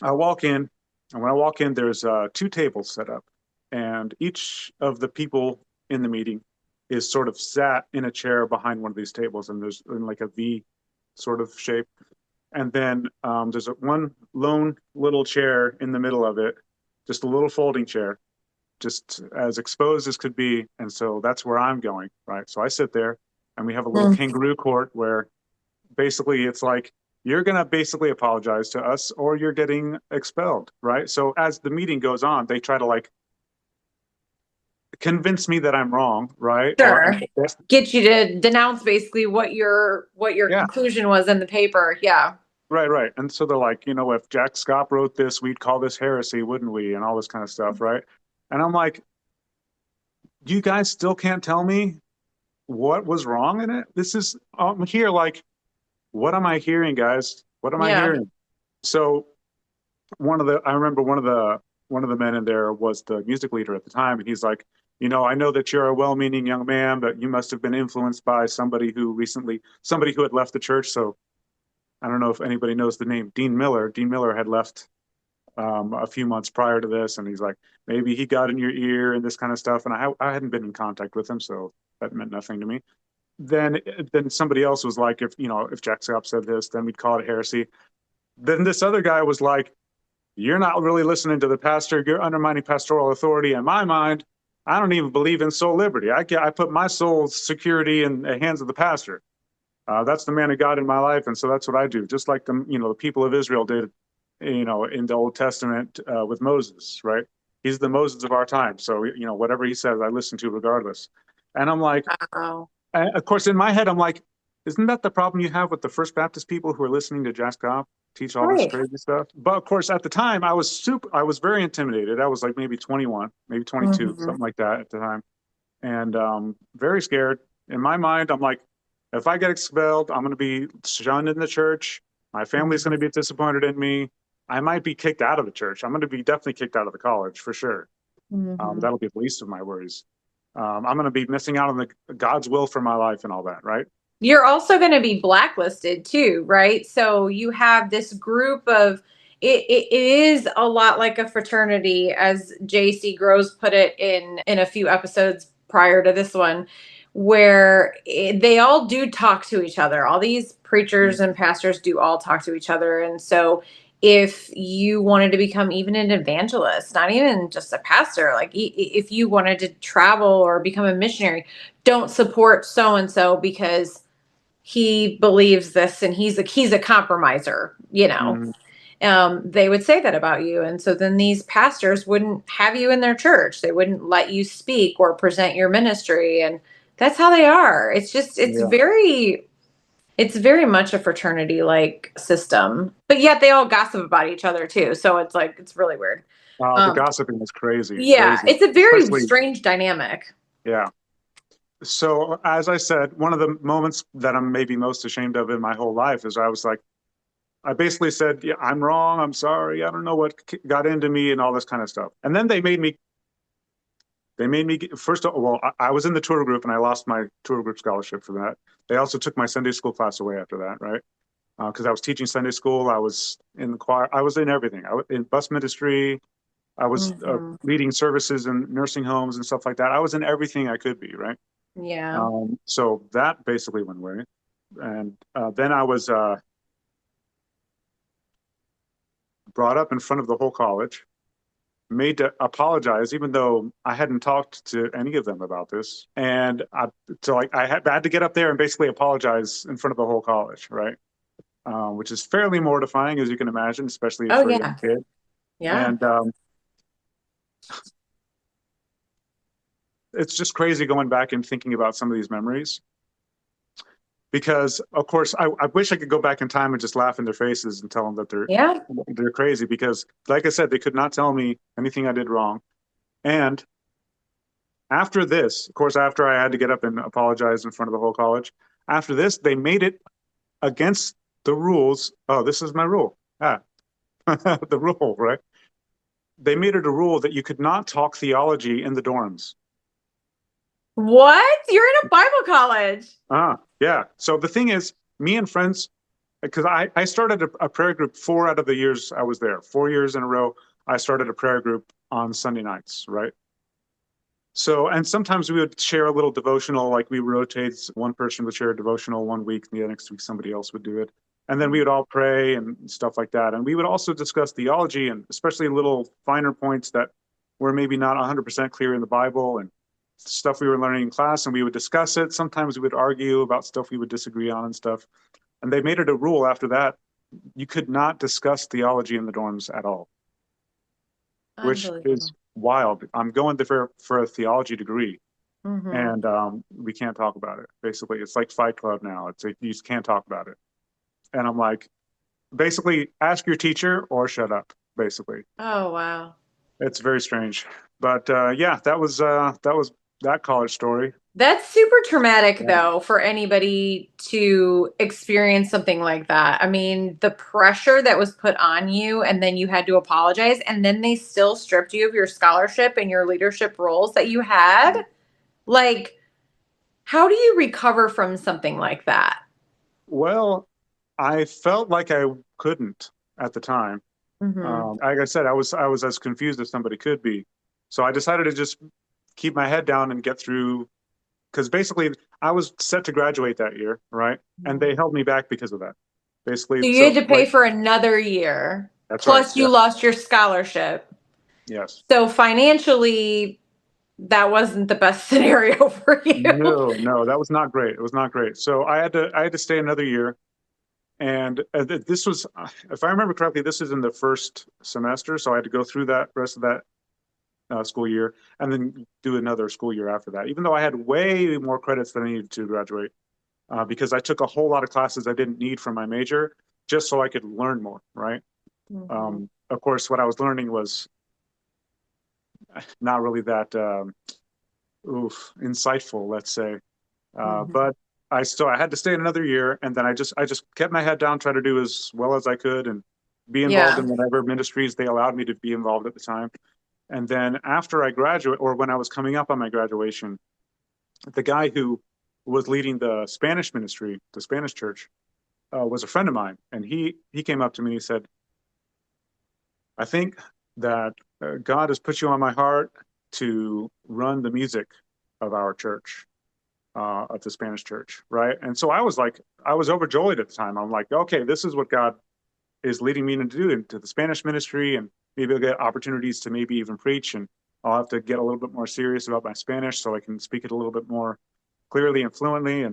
B: I walk in, and when I walk in, there's two tables set up, and each of the people in the meeting is sort of sat in a chair behind one of these tables, and there's in like a V sort of shape. And then there's one lone little chair in the middle of it, just a little folding chair, just as exposed as could be. And so that's where I'm going, right? So I sit there, and we have a little kangaroo court where basically it's like you're going to basically apologize to us or you're getting expelled, right? So as the meeting goes on, they try to like convince me that I'm wrong, right? Or
A: Sure. Get you to denounce basically what your
B: yeah,
A: conclusion was in the paper. Yeah.
B: right, right. And so they're like, if Jack Scott wrote this, we'd call this heresy, wouldn't we? And all this kind of stuff, right? And I'm like, you guys still can't tell me what was wrong in it? This is I'm here like, what am I hearing, guys? What am I
A: Yeah.
B: hearing? So I remember one of the men in there was the music leader at the time, and he's like, I know that you're a well-meaning young man, but you must have been influenced by somebody who had left the church. So I don't know if anybody knows the name Dean Miller. Dean Miller had left a few months prior to this, and he's like, maybe he got in your ear and this kind of stuff. And I hadn't been in contact with him, so that meant nothing to me. Then then somebody else was like, if Jack Scott said this, then we'd call it heresy. Then this other guy was like, you're not really listening to the pastor. You're undermining pastoral authority. In my mind, I don't even believe in soul liberty. I put my soul's security in the hands of the pastor. That's the man of God in my life, and so that's what I do. Just like the people of Israel did, in the Old Testament with Moses, right? He's the Moses of our time. So whatever he says, I listen to regardless. And I'm like,
A: Wow.
B: and of course, in my head, I'm like, isn't that the problem you have with the First Baptist people who are listening to Jack Cobb teach all this
A: Right.
B: crazy stuff? But of course, at the time, I was very intimidated. I was like maybe 21, maybe 22,
A: Hmm.
B: something like that at the time, and very scared. In my mind, I'm like, if I get expelled, I'm going to be shunned in the church. My family's going to be disappointed in me. I might be kicked out of the church. I'm going to be definitely kicked out of the college for sure.
A: Hmm.
B: That'll be the least of my worries. I'm going to be missing out on the God's will for my life and all that, right?
A: You're also going to be blacklisted too, right? So you have this group of it is a lot like a fraternity, as JC Groves put it in a few episodes prior to this one, where they all do talk to each other. All these preachers and pastors do all talk to each other, and so if you wanted to become even an evangelist, not even just a pastor, like if you wanted to travel or become a missionary, don't support so and so because he believes this and he's a compromiser,
B: Mm-hmm.
A: they would say that about you. And so then these pastors wouldn't have you in their church. They wouldn't let you speak or present your ministry. And that's how they are. It's just
B: Yeah.
A: it's very much a fraternity like system, but yet they all gossip about each other too. So it's like it's really weird.
B: The
A: um
B: gossiping is crazy,
A: yeah,
B: crazy.
A: it's a very
B: Especially,
A: strange dynamic.
B: yeah. So as I said, one of the moments that I'm maybe most ashamed of in my whole life is I was like, I basically said, yeah, I'm wrong. I'm sorry. I don't know what got into me and all this kind of stuff. And then they made me first of all, well, I was in the tour group and I lost my tour group scholarship for that. They also took my Sunday school class away after that, right? Because I was teaching Sunday school. I was in the choir. I was in everything. I was in bus ministry. I was
A: Hmm.
B: leading services in nursing homes and stuff like that. I was in everything I could be, right?
A: Yeah.
B: So that basically went away. And then brought up in front of the whole college, made to apologize, even though I hadn't talked to any of them about this. And I had to get up there and basically apologize in front of the whole college, right? Which is fairly mortifying, as you can imagine, especially
A: Oh
B: for a young
A: yeah.
B: kid.
A: Yeah.
B: And it's just crazy going back and thinking about some of these memories because, of course, I wish I could go back in time and just laugh in their faces and tell them that
A: Yeah.
B: they're crazy because, like I said, they could not tell me anything I did wrong. And after this, of course, after I had to get up and apologize in front of the whole college, after this, they made it against the rules. Oh, this is my rule. The rule, right? They made it a rule that you could not talk theology in the dorms.
A: What? You're in a Bible college.
B: Yeah. So the thing is, me and friends, because I started a prayer group 4 out of the years I was there, 4 years in a row. I started a prayer group on Sunday nights, right? So, and sometimes we would share a little devotional, like we rotate. One person would share a devotional one week, and the next week somebody else would do it. And then we would all pray and stuff like that. And we would also discuss theology and especially little finer points that were maybe not 100% clear in the Bible and stuff we were learning in class. And we would discuss it. Sometimes we would argue about stuff we would disagree on and stuff. And they made it a rule after that you could not discuss theology in the dorms at all, which is
A: Unbelievable.
B: wild. I'm going there for a theology degree,
A: Mm-hmm.
B: and we can't talk about it. Basically, it's like Fight Club now. It's like you just can't talk about it. And I'm like, basically, ask your teacher or shut up. Basically,
A: Oh wow.
B: it's very strange. But yeah, that was that college story.
A: That's super traumatic,
B: Yeah.
A: though, for anybody to experience something like that. I mean, the pressure that was put on you, and then you had to apologize, and then they still stripped you of your scholarship and your leadership roles that you had. Like, how do you recover from something like that?
B: Well, I felt like I couldn't at the time.
A: Hmm.
B: Like I said, I was as confused as somebody could be. So I decided to just keep my head down and get through because basically I was set to graduate that year, right? And they held me back because of that. Basically,
A: So you had
B: so
A: to pay
B: like
A: for another year,
B: that's right.
A: plus
B: Yeah.
A: you lost your scholarship.
B: Yes.
A: So financially, that wasn't the best scenario for you.
B: No, no, that was not great. It was not great. So I had to stay another year, and this was, if I remember correctly, this is in the first semester. So I had to go through that rest of that school year and then do another school year after that. Even though I had way more credits than I needed to graduate, because I took a whole lot of classes I didn't need for my major just so I could learn more, right?
A: Mhm.
B: Of course, what I was learning was not really that insightful, let's say.
A: Mhm.
B: But I had to stay another year, and then I just kept my head down, try to do as well as I could, and be involved
A: Yeah.
B: in whatever ministries they allowed me to be involved at the time. And then after I graduate, or when I was coming up on my graduation, the guy who was leading the Spanish ministry, the Spanish church, was a friend of mine, and he came up to me and he said, "I think that God has put you on my heart to run the music of our church, of the Spanish church, right?" And so I was like, I was overjoyed at the time. I'm like, okay, this is what God is leading me to do into the Spanish ministry, and maybe I'll get opportunities to maybe even preach, and I'll have to get a little bit more serious about my Spanish so I can speak it a little bit more clearly and fluently.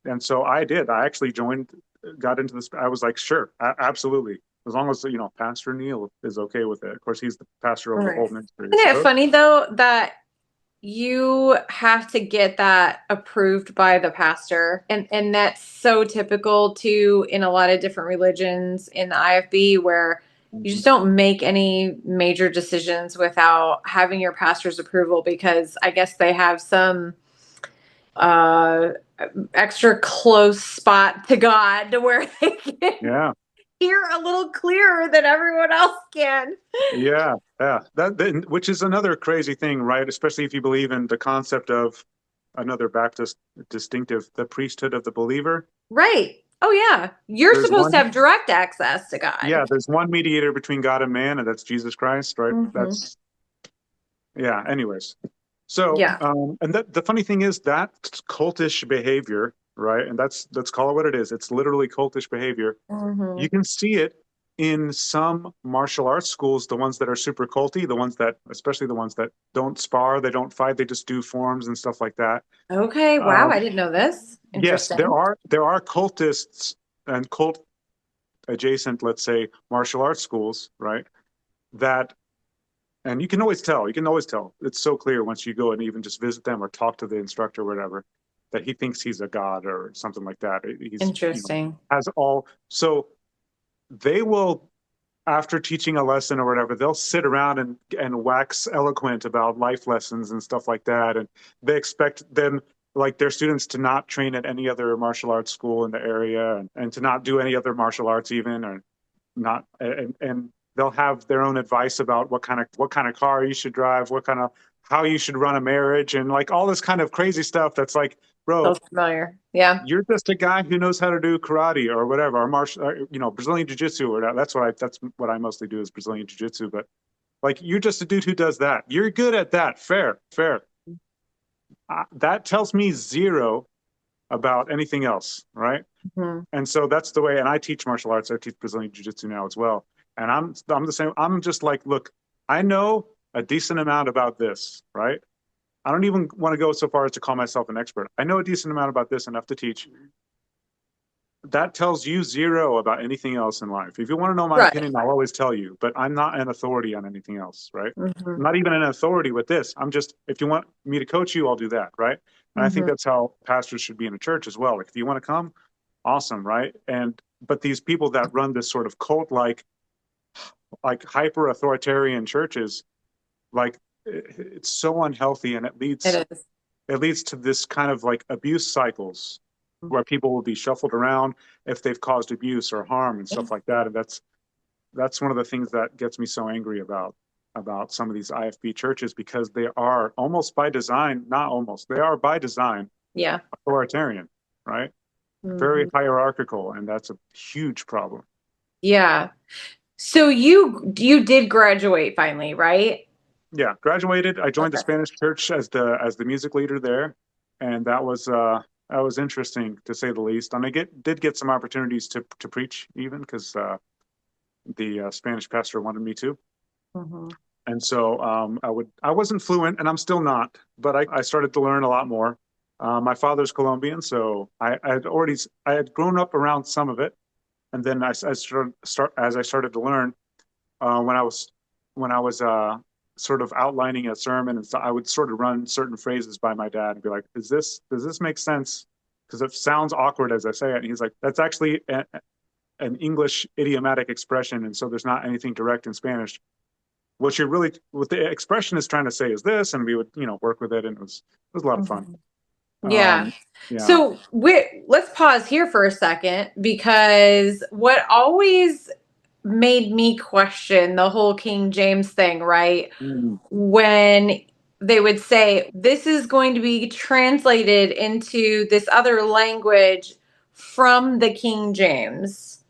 B: And so I did. I actually joined, got into this. I was like, sure, absolutely, as long as Pastor Neil is okay with it. Of course, he's the pastor over the
A: Right.
B: whole ministry, I
A: Isn't it
B: suppose.
A: funny though that you have to get that approved by the pastor, and that's so typical too in a lot of different religions in the IFB, where you
B: Mhm.
A: just don't make any major decisions without having your pastor's approval, because I guess they have some uh extra close spot to God to where they can
B: Yeah,
A: hear a little clearer than everyone else can.
B: yeah. Which is another crazy thing, right? Especially if you believe in the concept of another Baptist distinctive, the priesthood of the believer.
A: Right. Oh yeah. You're
B: There's
A: supposed to
B: one,
A: have direct access to God.
B: yeah, there's one mediator between God and man, and that's Jesus Christ, right?
A: Hmm.
B: That's, yeah. Anyways, so
A: Yeah.
B: and the funny thing is that cultish behavior, right? And let's call it what it is. It's literally cultish behavior.
A: Hmm.
B: You can see it. in some martial arts schools, the ones that are super culty, the ones that, especially the ones that don't spar, they don't fight, they just do forms and stuff like that.
A: Okay, wow, I
B: Um,
A: didn't know this.
B: yes, there
A: Interesting.
B: are there are cultists and cult adjacent, let's say, martial arts schools, right? That, and you can always tell. You can always tell. It's so clear once you go and even just visit them or talk to the instructor or whatever, that he thinks he's a god or something like that. He's,
A: Interesting.
B: has all. So they will, after teaching a lesson or whatever, they'll sit around and wax eloquent about life lessons and stuff like that. And they expect them, like their students, to not train at any other martial arts school in the area, and to not do any other martial arts even, or not, and they'll have their own advice about what kind of car you should drive, what kind of how you should run a marriage, and like all this kind of crazy stuff that's like,
A: So
B: bro,
A: familiar. Yeah.
B: you're just a guy who knows how to do karate or whatever, or martial, Brazilian jiu-jitsu, or that's what I mostly do is Brazilian jiu-jitsu. But like, you're just a dude who does that. You're good at that. Fair, fair. That tells me zero about anything else, right?
A: Mhm.
B: And so that's the way. And I teach martial arts. I teach Brazilian jiu-jitsu now as well. And I'm the same. I'm just like, look, I know a decent amount about this, right? I don't even want to go so far as to call myself an expert. I know a decent amount about this, enough to teach. That tells you zero about anything else in life. If you want to know my
A: Right.
B: opinion, I'll always tell you, but I'm not an authority on anything else, right? I'm
A: Hmm.
B: not even an authority with this. I'm just, if you want me to coach you, I'll do that, right? And I think
A: Hmm.
B: that's how pastors should be in a church as well. Like, if you want to come, awesome, right? But these people that run this sort of cult like hyper authoritarian churches, like, it's so unhealthy, and it leads
A: It is.
B: it leads to this kind of like abuse cycles where people will be shuffled around if they've caused abuse or harm and stuff like that. And that's one of the things that gets me so angry about some of these IFB churches, because they are almost by design, not almost, they are by design
A: Yeah.
B: authoritarian, right? Very
A: Hmm.
B: hierarchical, and that's a huge problem.
A: Yeah. So you did graduate finally, right?
B: Yeah, graduated. I joined the
A: Okay.
B: Spanish church as the music leader there, and that was interesting to say the least. And I did get some opportunities to preach, even because the Spanish pastor wanted me to.
A: Hmm.
B: And so I wasn't fluent, and I'm still not, but I started to learn a lot more. My father's Colombian, so I had grown up around some of it, and then as I started to learn, when I was sort of outlining a sermon, and so I would sort of run certain phrases by my dad and be like, does this make sense? Because it sounds awkward as I say it. And he's like, that's actually an English idiomatic expression, and so there's not anything direct in Spanish. What the expression is trying to say is this, and we would, work with it, and it was a lot of fun.
A: Hmm. Yeah.
B: Um, yeah.
A: So let's pause here for a second, because what always made me question the whole King James thing, right?
B: Mm,
A: When they would say, this is going to be translated into this other language from the King James.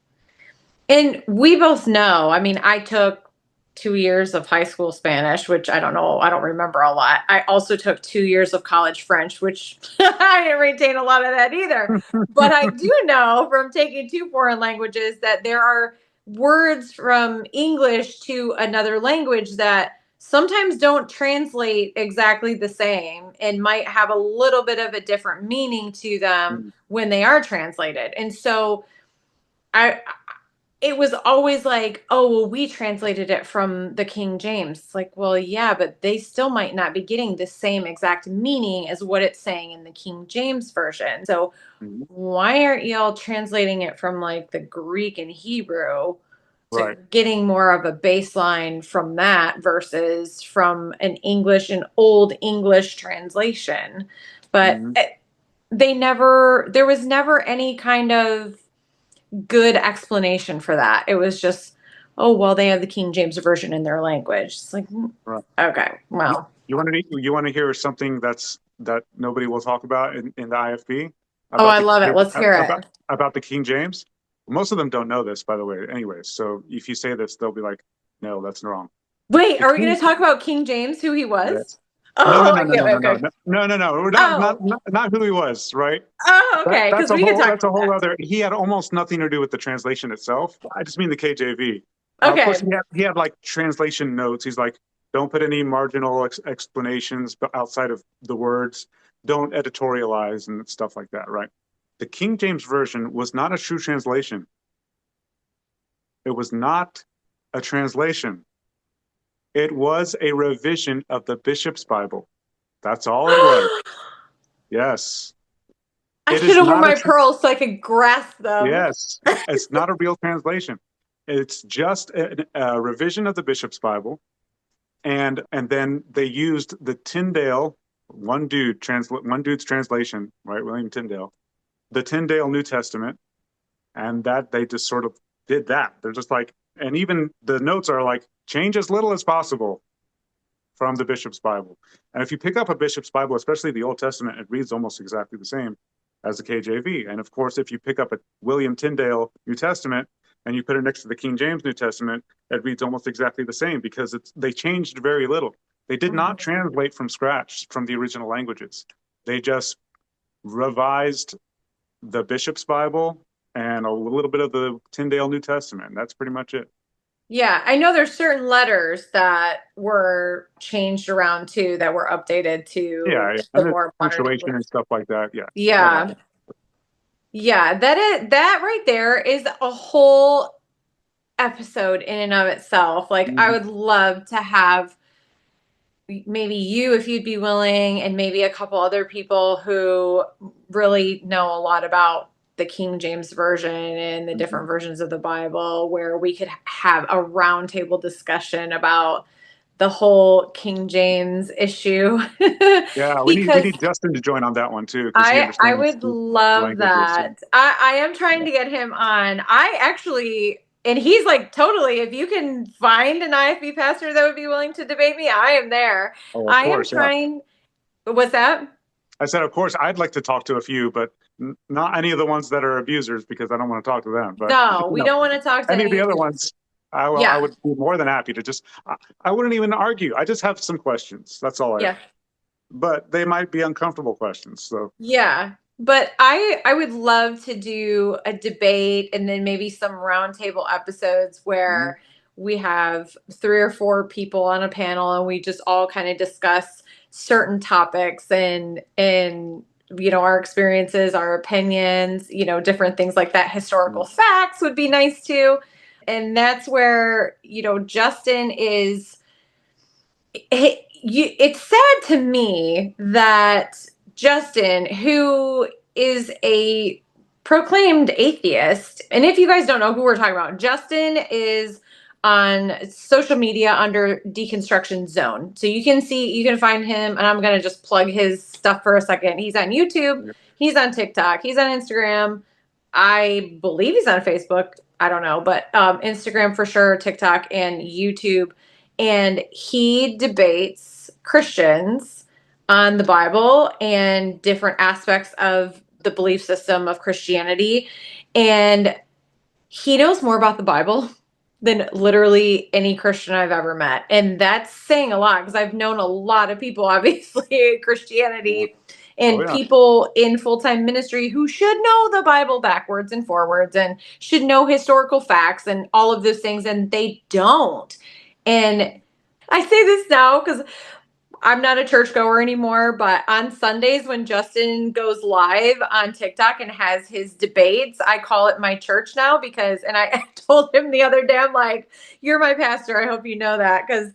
A: And we both know, I mean, I took 2 years of high school Spanish, which I don't know, I don't remember a lot. I also took 2 years of college French, which I didn't retain a lot of that either. But I do know from taking two foreign languages that there are words from English to another language that sometimes don't translate exactly the same and might have a little bit of a different meaning to them
B: mm,
A: when they are translated. And so I it was always like, oh, well, we translated it from the King James. It's like, well, yeah, but they still might not be getting the same exact meaning as what it's saying in the King James version. So
B: mm,
A: why aren't y'all translating it from like the Greek and Hebrew to
B: right.
A: getting more of a baseline from that versus from an old English translation? But
B: Mm,
A: there was never any kind of good explanation for that. It was just, oh, well, they have the King James version in their language. It's like,
B: right.
A: okay,
B: You,
A: well,
B: you want to hear something that nobody will talk about in the IFB
A: oh,
B: about
A: I love it. Let's hear it.
B: about the King James? Most of them don't know this, by the way. Anyways, so if you say this, they'll be like, "No, that's wrong."
A: Wait,
B: The
A: are we going
B: King,
A: to talk about King James, who he was?
B: yes, No, no,
A: Oh,
B: no,
A: I
B: no,
A: can't
B: no,
A: wait.
B: no, no,
A: Okay.
B: no, no, no, no. We're
A: Oh,
B: not who he was, right?
A: oh, okay. Because we can talk
B: That's a
A: about
B: whole
A: that.
B: other. He had almost nothing to do with the translation itself. I just mean the KJV. Of course,
A: Okay.
B: he had like translation notes. He's like, don't put any marginal explanations outside of the words. Don't editorialize and stuff like that, right? The King James version was not a true translation. It was not a translation. It was a revision of the Bishop's Bible. That's all it was. Yes.
A: I
B: It
A: should
B: is
A: have worn
B: not a
A: my pearls so I could grasp them.
B: yes. It's not a real translation. It's just a revision of the Bishop's Bible, and then they used the Tyndale one dude's translation, right? William Tyndale, the Tyndale New Testament, and that they just sort of did that. They're just like, and even the notes are like, change as little as possible from the Bishop's Bible. And if you pick up a Bishop's Bible, especially the Old Testament, it reads almost exactly the same as the KJV. And of course, if you pick up a William Tyndale New Testament and you put it next to the King James New Testament, it reads almost exactly the same because they changed very little. They did not
A: Mhm.
B: translate from scratch from the original languages. They just revised the Bishop's Bible and a little bit of the Tyndale New Testament. That's pretty much it.
A: Yeah, I know there's certain letters that were changed around too that were updated to
B: Yeah,
A: the
B: and the
A: more modern
B: punctuation and
A: English.
B: stuff like that. Yeah, that
A: Yeah.
B: happened.
A: Yeah, that right there is a whole episode in and of itself. Like I
B: Mhm.
A: would love to have maybe you if you'd be willing and maybe a couple other people who really know a lot about the King James version and the
B: Mhm.
A: different versions of the Bible where we could have a roundtable discussion about the whole King James issue
B: Yeah, we
A: because
B: need Justin to join on that one too because he
A: I
B: understands
A: would
B: the
A: love
B: languages.
A: that. I am trying to get him on. I actually, and he's like, totally, if you can find an IFB pastor that would be willing to debate me, I am there.
B: Oh, of
A: I am
B: course, yeah.
A: trying. What's that?
B: I said, of course, I'd like to talk to a few, but not any of the ones that are abusers because I don't want to talk to them. But
A: No, we don't want to talk to
B: any of
A: any
B: the other
A: abusers.
B: ones, I
A: Yeah.
B: would be more than happy to just. I wouldn't even argue. I just have some questions. That's all I.
A: Yeah.
B: But they might be uncomfortable questions. So
A: Yeah. But I would love to do a debate and then maybe some roundtable episodes
B: mhm.
A: where we have three or four people on a panel and we just all kind of discuss certain topics and our experiences, our opinions, different things like that. Historical facts would be nice too. And that's where, Justin is it's sad to me that Justin, who is a proclaimed atheist, and if you guys don't know who we're talking about, Justin is on social media under Deconstruction Zone. So you can find him, and I'm going to just plug his stuff for a second. He's on YouTube, he's on TikTok, he's on Instagram. I believe he's on Facebook. I don't know, but Instagram for sure, TikTok, and YouTube, and he debates Christians on the Bible and different aspects of the belief system of Christianity. And he knows more about the Bible than literally any Christian I've ever met. And that's saying a lot because I've known a lot of people, obviously, in
B: Yeah.
A: Christianity
B: Oh
A: and
B: yeah.
A: people in full time ministry who should know the Bible backwards and forwards and should know historical facts and all of those things. And they don't. And I say this now because I'm not a churchgoer anymore, but on Sundays when Justin goes live on TikTok and has his debates, I call it my church now and I told him the other day, I'm like, you're my pastor. I hope you know that because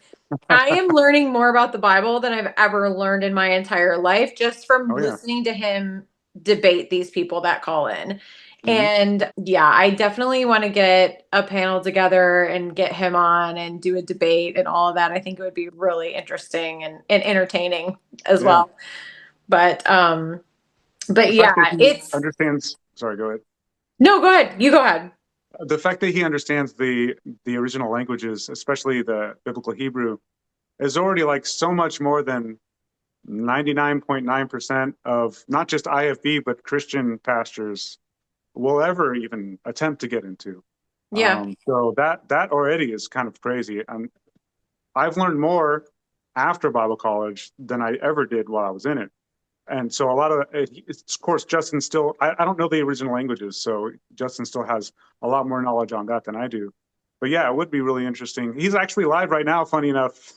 A: I am learning more about the Bible than I've ever learned in my entire life just from
B: Oh yeah.
A: listening to him debate these people that call in.
B: hmm
A: And yeah, I definitely want to get a panel together and get him on and do a debate and all of that. I think it would be really interesting and entertaining as
B: Yeah.
A: well. But
B: The fact
A: yeah,
B: that he
A: it's
B: understands. Sorry, go ahead.
A: no, go ahead. You go ahead.
B: The fact that he understands the original languages, especially the biblical Hebrew, is already like so much more than 99.9% of not just IFB but Christian pastors will ever even attempt to get into.
A: Yeah.
B: So that already is kind of crazy. I've learned more after Bible college than I ever did while I was in it. And so a lot of of course, Justin still, I don't know the original languages, so Justin still has a lot more knowledge on that than I do. But yeah, it would be really interesting. He's actually live right now, funny enough.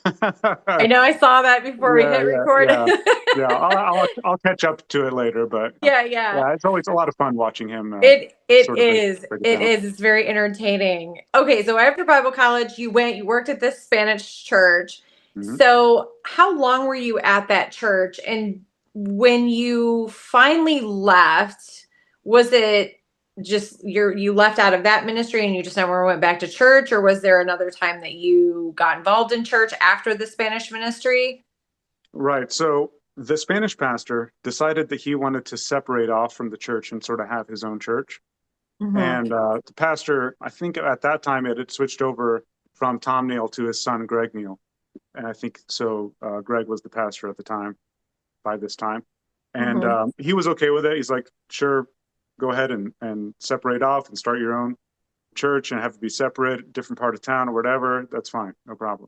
A: I know I saw that before we
B: Yeah,
A: hit
B: yeah,
A: record.
B: yeah, yeah. I'll catch up to it later, but
A: Yeah, yeah.
B: yeah, it's always a lot of fun watching him
A: It
B: sort of
A: is.
B: break it
A: It
B: down.
A: is. It's very entertaining. Okay, so after Bible college, you worked at this Spanish church.
B: Hmm.
A: So how long were you at that church? And when you finally left, was it just you left out of that ministry and you just never went back to church, or was there another time that you got involved in church after the Spanish ministry?
B: Right. So the Spanish pastor decided that he wanted to separate off from the church and sort of have his own church.
A: Hmm.
B: And the pastor, I think at that time it had switched over from Tom Neal to his son Greg Neal, and I think so. Greg was the pastor at the time by this time, and
A: Hmm.
B: he was okay with it. He's like, "Sure, go ahead and separate off and start your own church and have to be separate, different part of town or whatever. That's fine, no problem."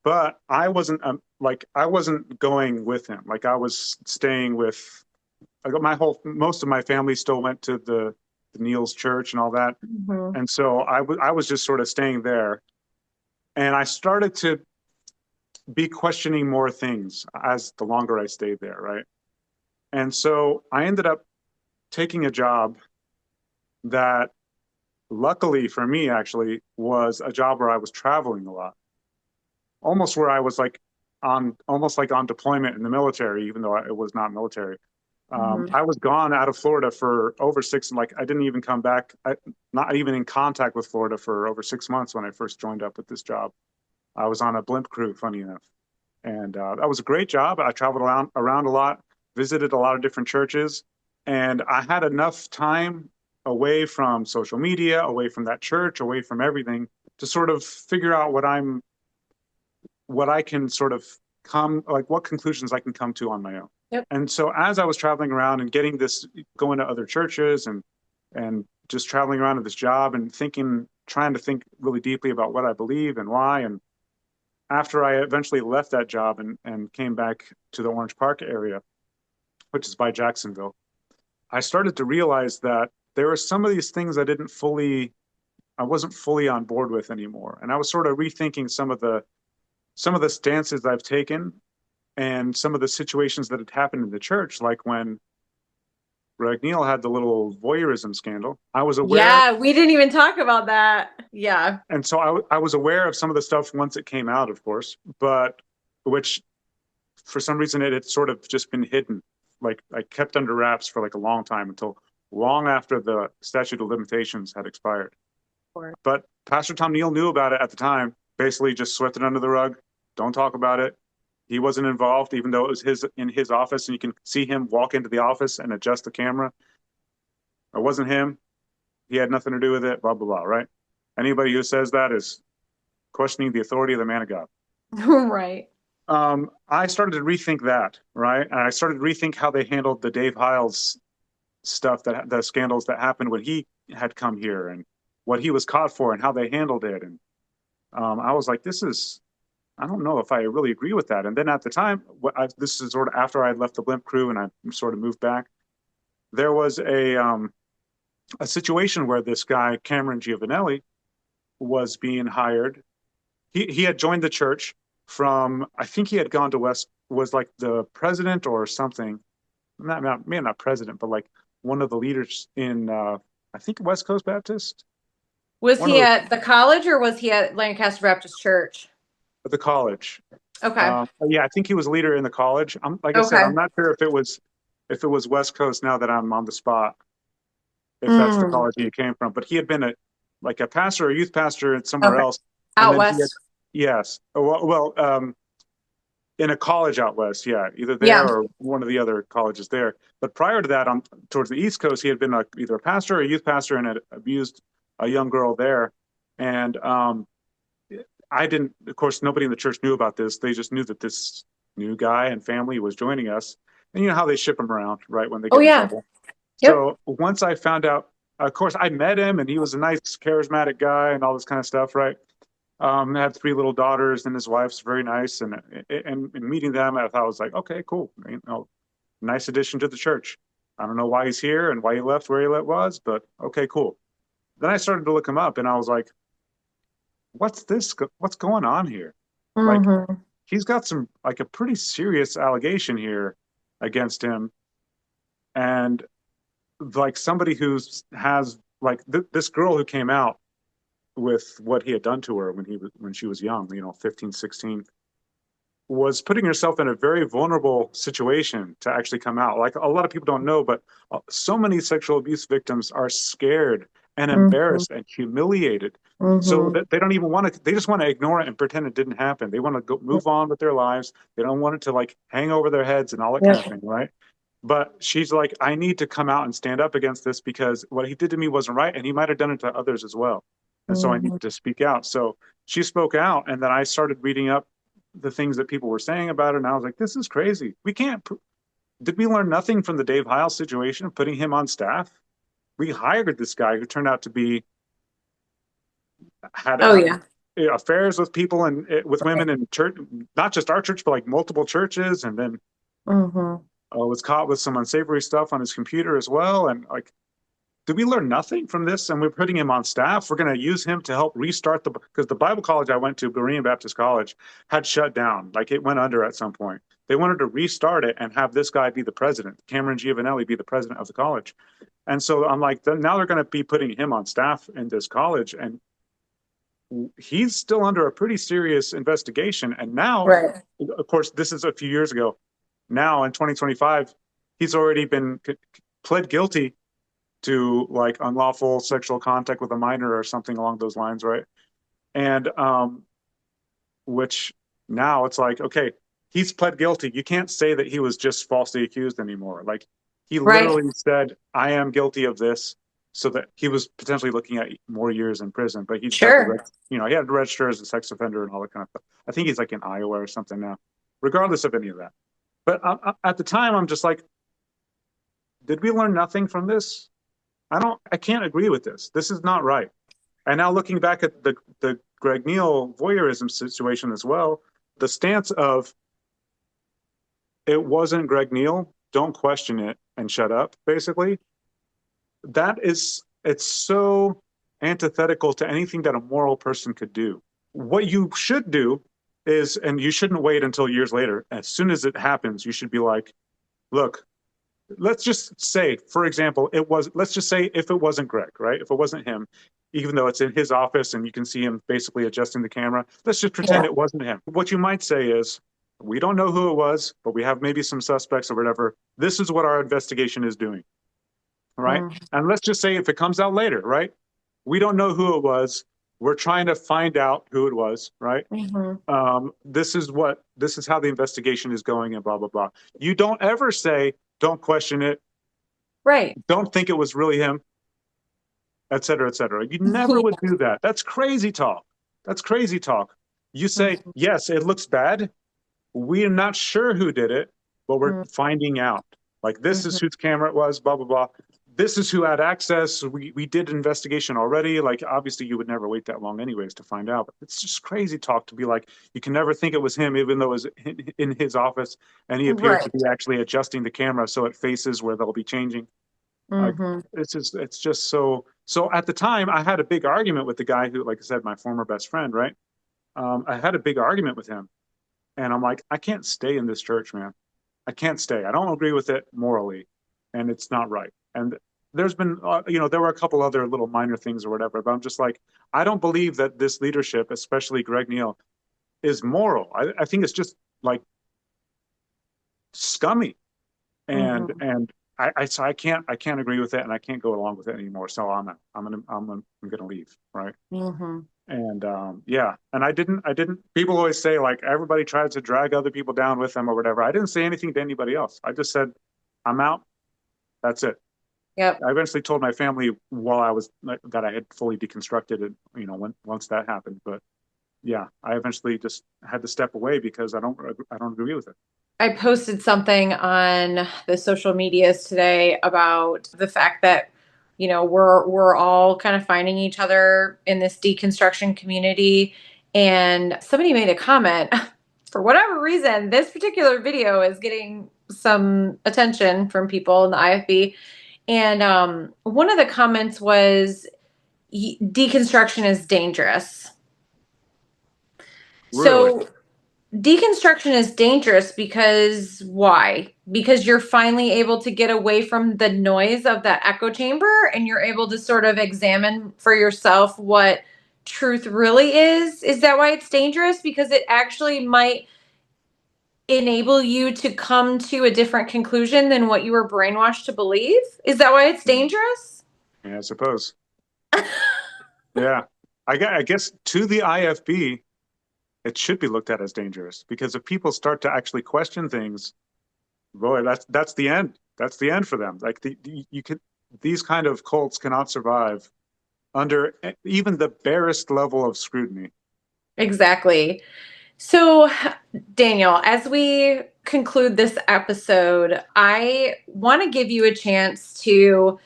B: But I wasn't like I wasn't going with him. Like I was staying with. I got most of my family still went to the Neal's church and all that.
A: Hmm.
B: And so I was just sort of staying there. And I started to be questioning more things as the longer I stayed there, right? And so I ended up taking a job that, luckily for me, actually, was a job where I was traveling a lot, almost where I was like almost like on deployment in the military, even though it was not military.
A: Hmm.
B: I was gone out of Florida for over like I didn't even come back, not even in contact with Florida for over 6 months when I first joined up with this job. I was on a blimp crew, funny enough. And that was a great job. I traveled around a lot, visited a lot of different churches, and I had enough time away from social media, away from that church, away from everything to sort of figure out what I can sort of like what conclusions I can come to on my own.
A: Yep.
B: And so as I was traveling around and getting this, going to other churches and just traveling around to this job and trying to think really deeply about what I believe and why. And after I eventually left that job and came back to the Orange Park area, which is by Jacksonville, I started to realize that there were some of these things I wasn't fully on board with anymore. And I was sort of rethinking some of the stances I've taken and some of the situations that had happened in the church, like when Greg Neal had the little voyeurism scandal. I was aware,
A: Yeah, we didn't even talk about that. Yeah.
B: and so I was aware of some of the stuff once it came out, of course, but which for some reason it had sort of just been hidden. Like I kept under wraps for like a long time until long after the statute of limitations had expired.
A: Or-
B: But Pastor Tom Neal knew about it at the time, basically just swept it under the rug. Don't talk about it. He wasn't involved, even though it was in his office, and you can see him walk into the office and adjust the camera. It wasn't him. He had nothing to do with it. Blah blah blah. Right? Anybody who says that is questioning the authority of the man of God.
A: Right.
B: I started to rethink that. Right, and I started to rethink how they handled the Dave Hiles stuff, that the scandals that happened when he had come here, and what he was caught for, and how they handled it. And I was like, I don't know if I really agree with that. And then at the time, this is sort of after I had left the blimp crew and I sort of moved back. There was a situation where this guy Cameron Giovanelli was being hired. He had joined the church from, I think he had gone to West, was like the president or something. Maybe not president, but like one of the leaders in I think West Coast Baptist.
A: Was
B: One of
A: he
B: those
A: at the college or was he at Lancaster Baptist Church?
B: at the college.
A: Okay.
B: Yeah, I think he was a leader in the college. Like I said, I'm
A: Okay.
B: not sure if it was West Coast now that I'm on the spot, if that's the
A: Mm,
B: college he came from. But he had been like a pastor, a youth pastor at somewhere
A: okay.
B: else, and
A: Out
B: then he had,
A: west.
B: yes, in a college out west, yeah, either there
A: Yeah.
B: or one of the other colleges there. But prior to that, on towards the East Coast, he had been either a pastor or a youth pastor and had abused a young girl there. And I didn't, of course, nobody in the church knew about this. They just knew that this new guy and family was joining us. And you know how they ship them around, right, when they
A: Oh
B: get in
A: yeah.
B: trouble.
A: Yep.
B: So once I found out, of course, I met him and he was a nice, charismatic guy and all this kind of stuff, right? I had three little daughters, and his wife's very nice. And meeting them, I thought I was like, okay, cool. Nice addition to the church. I don't know why he's here and why he left where he was, but okay, cool. Then I started to look him up, and I was like, what's this? What's going on here? Like,
A: Hmm.
B: he's got some like a pretty serious allegation here against him, and like somebody who's has like this girl who came out with what he had done to her when she was young, 15, 16, was putting herself in a very vulnerable situation to actually come out. Like a lot of people don't know, but so many sexual abuse victims are scared and
A: Hmm.
B: embarrassed and humiliated. So
A: Hmm.
B: that they don't even want to, they just want to ignore it and pretend it didn't happen. They want to go move on with their lives. They don't want it to like hang over their heads and all that kind of
A: Yeah.
B: thing, right? But she's like, I need to come out and stand up against this because what he did to me wasn't right. And he might have done it to others as well. And so I need
A: Hmm.
B: to speak out. So she spoke out. And then I started reading up the things that people were saying about it. And I was like, this is crazy. We can't, did we learn nothing from the Dave Heil situation of putting him on staff? We hired this guy who turned out to be, had
A: Oh yeah.
B: affairs with people and with women in church, not just our church, but like multiple churches. And then
A: Hmm.
B: was caught with some unsavory stuff on his computer as well. And like, did we learn nothing from this? And we're putting him on staff. We're going to use him to help restart because the Bible college I went to, Berean Baptist College, had shut down. Like it went under at some point. They wanted to restart it and have this guy be the president, Cameron Giovanelli be the president of the college. And so I'm like, now they're going to be putting him on staff in this college. And he's still under a pretty serious investigation. And now,
A: Right.
B: of course, this is a few years ago. Now in 2025, he's already been pled guilty to like unlawful sexual contact with a minor or something along those lines, right? And which now it's like, okay, he's pled guilty. You can't say that he was just falsely accused anymore. Like he
A: Right.
B: literally said, I am guilty of this, so that he was potentially looking at more years in prison, but he just had to,
A: Sure.
B: he had to register as a sex offender and all that kind of stuff. I think he's like in Iowa or something now, regardless of any of that. But at the time, I'm just like, did we learn nothing from this? I can't agree with this. This is not right. And now looking back at the Greg Neal voyeurism situation as well, the stance of it wasn't Greg Neal, don't question it and shut up, basically, that is, it's so antithetical to anything that a moral person could do. What you should do is, and you shouldn't wait until years later, as soon as it happens, you should be like, look, let's just say, for example, let's just say if it wasn't Greg, right? If it wasn't him, even though it's in his office and you can see him basically adjusting the camera, let's just pretend
A: Yeah.
B: it wasn't him. What you might say is, we don't know who it was, but we have maybe some suspects or whatever. This is what our investigation is doing, right?
A: Mm-hmm.
B: And let's just say if it comes out later, right? We don't know who it was. We're trying to find out who it was, right? This is how the investigation is going and blah, blah, blah. You don't ever say, don't question it,
A: Right.
B: don't think it was really him, et cetera, et cetera. You never would do that. That's crazy talk. That's crazy talk. You say,
A: Mhm.
B: yes, it looks bad. We're not sure who did it, but we're
A: Mhm.
B: finding out. Like, this is
A: Mhm.
B: whose camera it was, blah, blah, blah. This is who had access. We did investigation already. Like, obviously, you would never wait that long, anyways, to find out. But it's just crazy talk to be like, you can never think it was him, even though it was in his office and he appeared to
A: Right.
B: be actually adjusting the camera so it faces where they'll be changing. Like
A: Mhm.
B: it's just so at the time I had a big argument with the guy who, like I said, my former best friend, right? I had a big argument with him and I'm like, I can't stay in this church, man. I can't stay. I don't agree with it morally and it's not right. And there's been there were a couple other little minor things or whatever, but I'm just like, I don't believe that this leadership, especially Greg Neal, is moral. I think it's just like scummy
A: Mhm.
B: and so I can't agree with it and I can't go along with it anymore. So I'm gonna leave, right?
A: Mhm.
B: And yeah, and I didn't. People always say like everybody tries to drag other people down with them or whatever. I didn't say anything to anybody else. I just said I'm out. That's it.
A: Yep.
B: I eventually told my family while I was that I had fully deconstructed it. Once that happened, but yeah, I eventually just had to step away because I don't agree with it.
A: I posted something on the social medias today about the fact that we're all kind of finding each other in this deconstruction community, and somebody made a comment. For whatever reason, this particular video is getting some attention from people in the IFB. And one of the comments was, deconstruction is dangerous.
B: Really?
A: So deconstruction is dangerous because why? Because you're finally able to get away from the noise of that echo chamber, and you're able to sort of examine for yourself what truth really is. Is that why it's dangerous? Because it actually might enable you to come to a different conclusion than what you were brainwashed to believe? Is that why it's dangerous?
B: Yeah, I suppose. Yeah. I guess to the IFB, it should be looked at as dangerous because if people start to actually question things, boy, that's the end. That's the end for them. Like you could these kind of cults cannot survive under even the barest level of scrutiny.
A: Exactly. So, Daniel, as we conclude this episode, I want to give you a chance to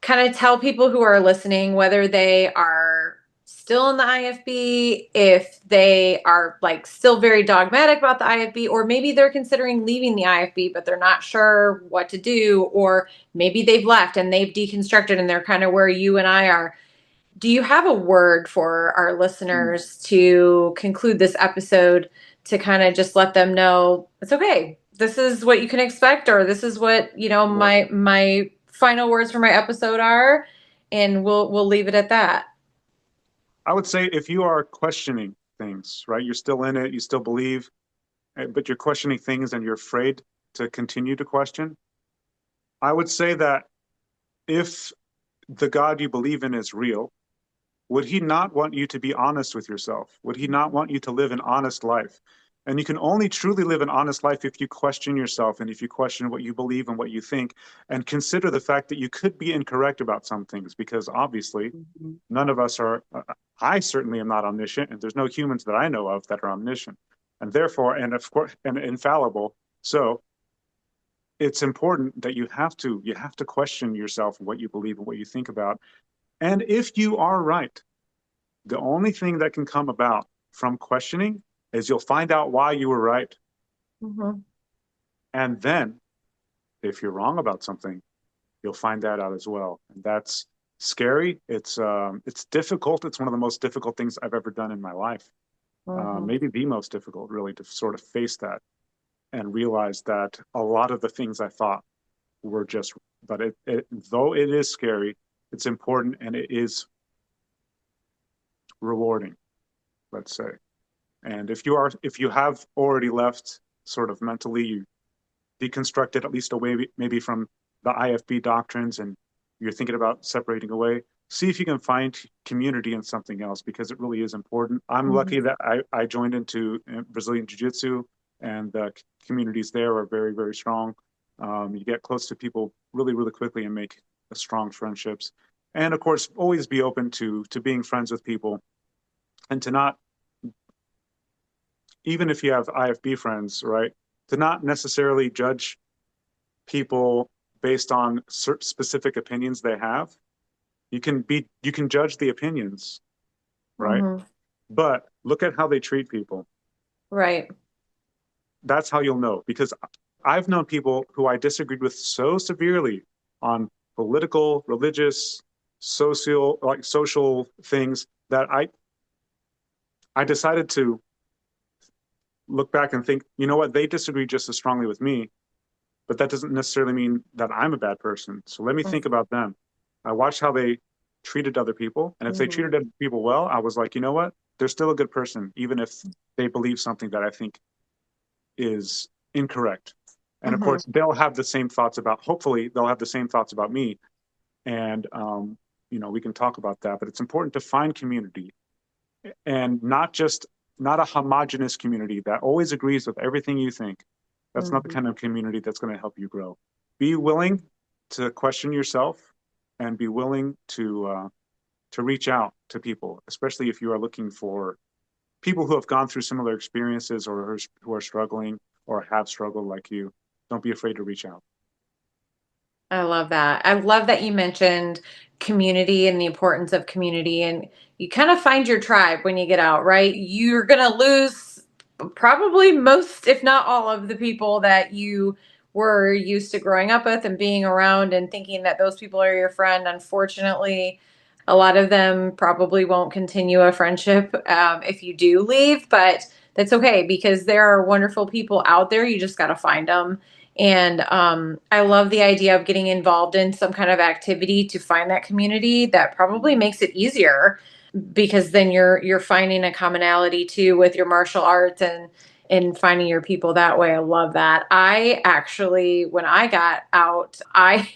A: kind of tell people who are listening whether they are still in the IFB, if they are like still very dogmatic about the IFB, or maybe they're considering leaving the IFB, but they're not sure what to do, or maybe they've left and they've deconstructed and they're kind of where you and I are. Do you have a word for our listeners to conclude this episode, to kind of just let them know it's okay? This is what you can expect, or this is what,
B: Well,
A: my final words for my episode are, and we'll leave it at that.
B: I would say if you are questioning things, right, you're still in it, you still believe, but you're questioning things and you're afraid to continue to question, I would say that if the God you believe in is real, would he not want you to be honest with yourself? Would he not want you to live an honest life? And you can only truly live an honest life if you question yourself and if you question what you believe and what you think and consider the fact that you could be incorrect about some things because obviously
A: Mhm.
B: none of us are, I certainly am not omniscient, and there's no humans that I know of that are omniscient. And therefore, and of course, and infallible. So it's important that you have to question yourself and what you believe and what you think about. And if you are right, the only thing that can come about from questioning is you'll find out why you were right.
A: Mhm.
B: And then if you're wrong about something, you'll find that out as well. And that's scary. It's difficult. It's one of the most difficult things I've ever done in my life.
A: Mhm.
B: Maybe the most difficult, really, to sort of face that and realize that a lot of the things I thought were just, but though it is scary, it's important and it is rewarding, let's say. And if you have already left sort of mentally, you deconstructed at least away maybe from the IFB doctrines and you're thinking about separating away, see if you can find community in something else because it really is important. I'm lucky
A: Mhm.
B: that I joined into Brazilian Jiu-Jitsu and the communities there are very, very strong. You get close to people really, really quickly and make strong friendships. And of course, always be open to being friends with people and to not, even if you have IFB friends, right, to not necessarily judge people based on specific opinions they have. You can judge the opinions, right?
A: Mhm.
B: But look at how they treat people.
A: Right.
B: That's how you'll know. Because I've known people who I disagreed with so severely on political, religious, social things that I decided to look back and think, you know what, they disagree just as strongly with me, but that doesn't necessarily mean that I'm a bad person. So let me think about them. I watched how they treated other people. And if they
A: Mhm.
B: treated other people well, I was like, you know what? They're still a good person, even if they believe something that I think is incorrect. And of
A: Mhm.
B: course, hopefully, they'll have the same thoughts about me. And, we can talk about that. But it's important to find community and not a homogenous community that always agrees with everything you think. That's not the
A: Mhm.
B: kind of community that's going to help you grow. Be willing to question yourself and be willing to reach out to people, especially if you are looking for people who have gone through similar experiences or who are struggling or have struggled like you. Don't be afraid to reach out.
A: I love that. I love that you mentioned community and the importance of community. And you kind of find your tribe when you get out, right? You're going to lose probably most, if not all, of the people that you were used to growing up with and being around and thinking that those people are your friend. Unfortunately, a lot of them probably won't continue a friendship if you do leave, but that's okay because there are wonderful people out there. You just got to find them. And I love the idea of getting involved in some kind of activity to find that community. That probably makes it easier because then you're finding a commonality too with your martial arts and finding your people that way. I love that. I actually, when I got out, I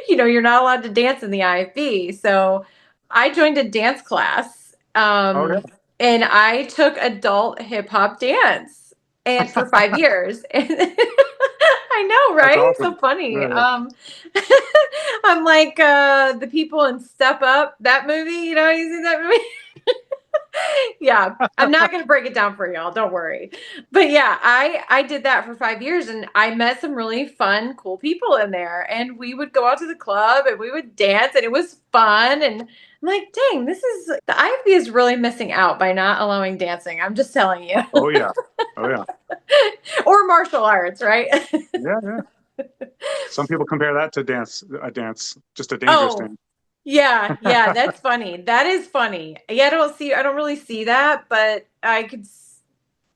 A: you're not allowed to dance in the IFB. So I joined a dance class
B: Oh
A: and I took adult hip hop dance and for 5 years. And I know,
B: that's
A: right? So
B: awesome.
A: funny.
B: Yeah,
A: I'm like the people in Step Up, that movie, you see that movie? Yeah, I'm not going to break it down for y'all, don't worry. But yeah, I did that for 5 years and I met some really fun cool people in there and we would go out to the club and we would dance and it was fun and I'm like, dang, this is the IFB is really missing out by not allowing dancing. I'm just telling you.
B: oh yeah, oh yeah,
A: Or martial arts, right?
B: yeah, yeah. Some people compare that to dance, just a dangerous
A: Oh,
B: dance.
A: yeah, yeah, that's funny. That is funny. Yeah, I don't really see that, but I could,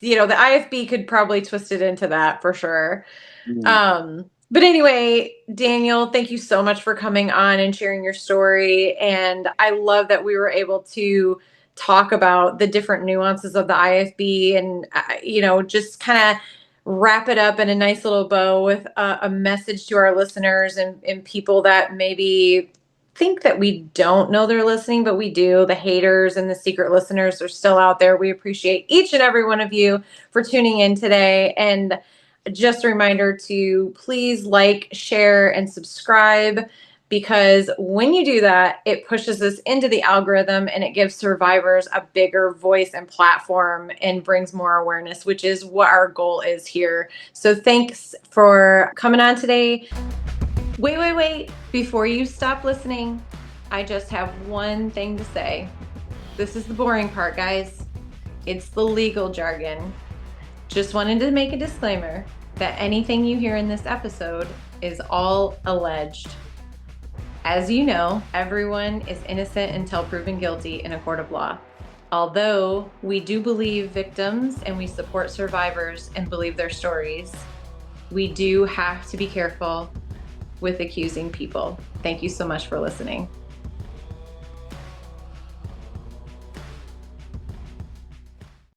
A: the IFB could probably twist it into that for sure.
B: Mm.
A: But anyway, Daniel, thank you so much for coming on and sharing your story. And I love that we were able to talk about the different nuances of the IFB and, just kind of wrap it up in a nice little bow with a message to our listeners and people that maybe think that we don't know they're listening, but we do. The haters and the secret listeners are still out there. We appreciate each and every one of you for tuning in today. And just a reminder to please like, share, and subscribe because when you do that, it pushes us into the algorithm and it gives survivors a bigger voice and platform and brings more awareness, which is what our goal is here. So thanks for coming on today. Wait. Before you stop listening, I just have one thing to say. This is the boring part, guys. It's the legal jargon. Just wanted to make a disclaimer that anything you hear in this episode is all alleged. As you know, everyone is innocent until proven guilty in a court of law. Although we do believe victims and we support survivors and believe their stories, we do have to be careful with accusing people. Thank you so much for listening.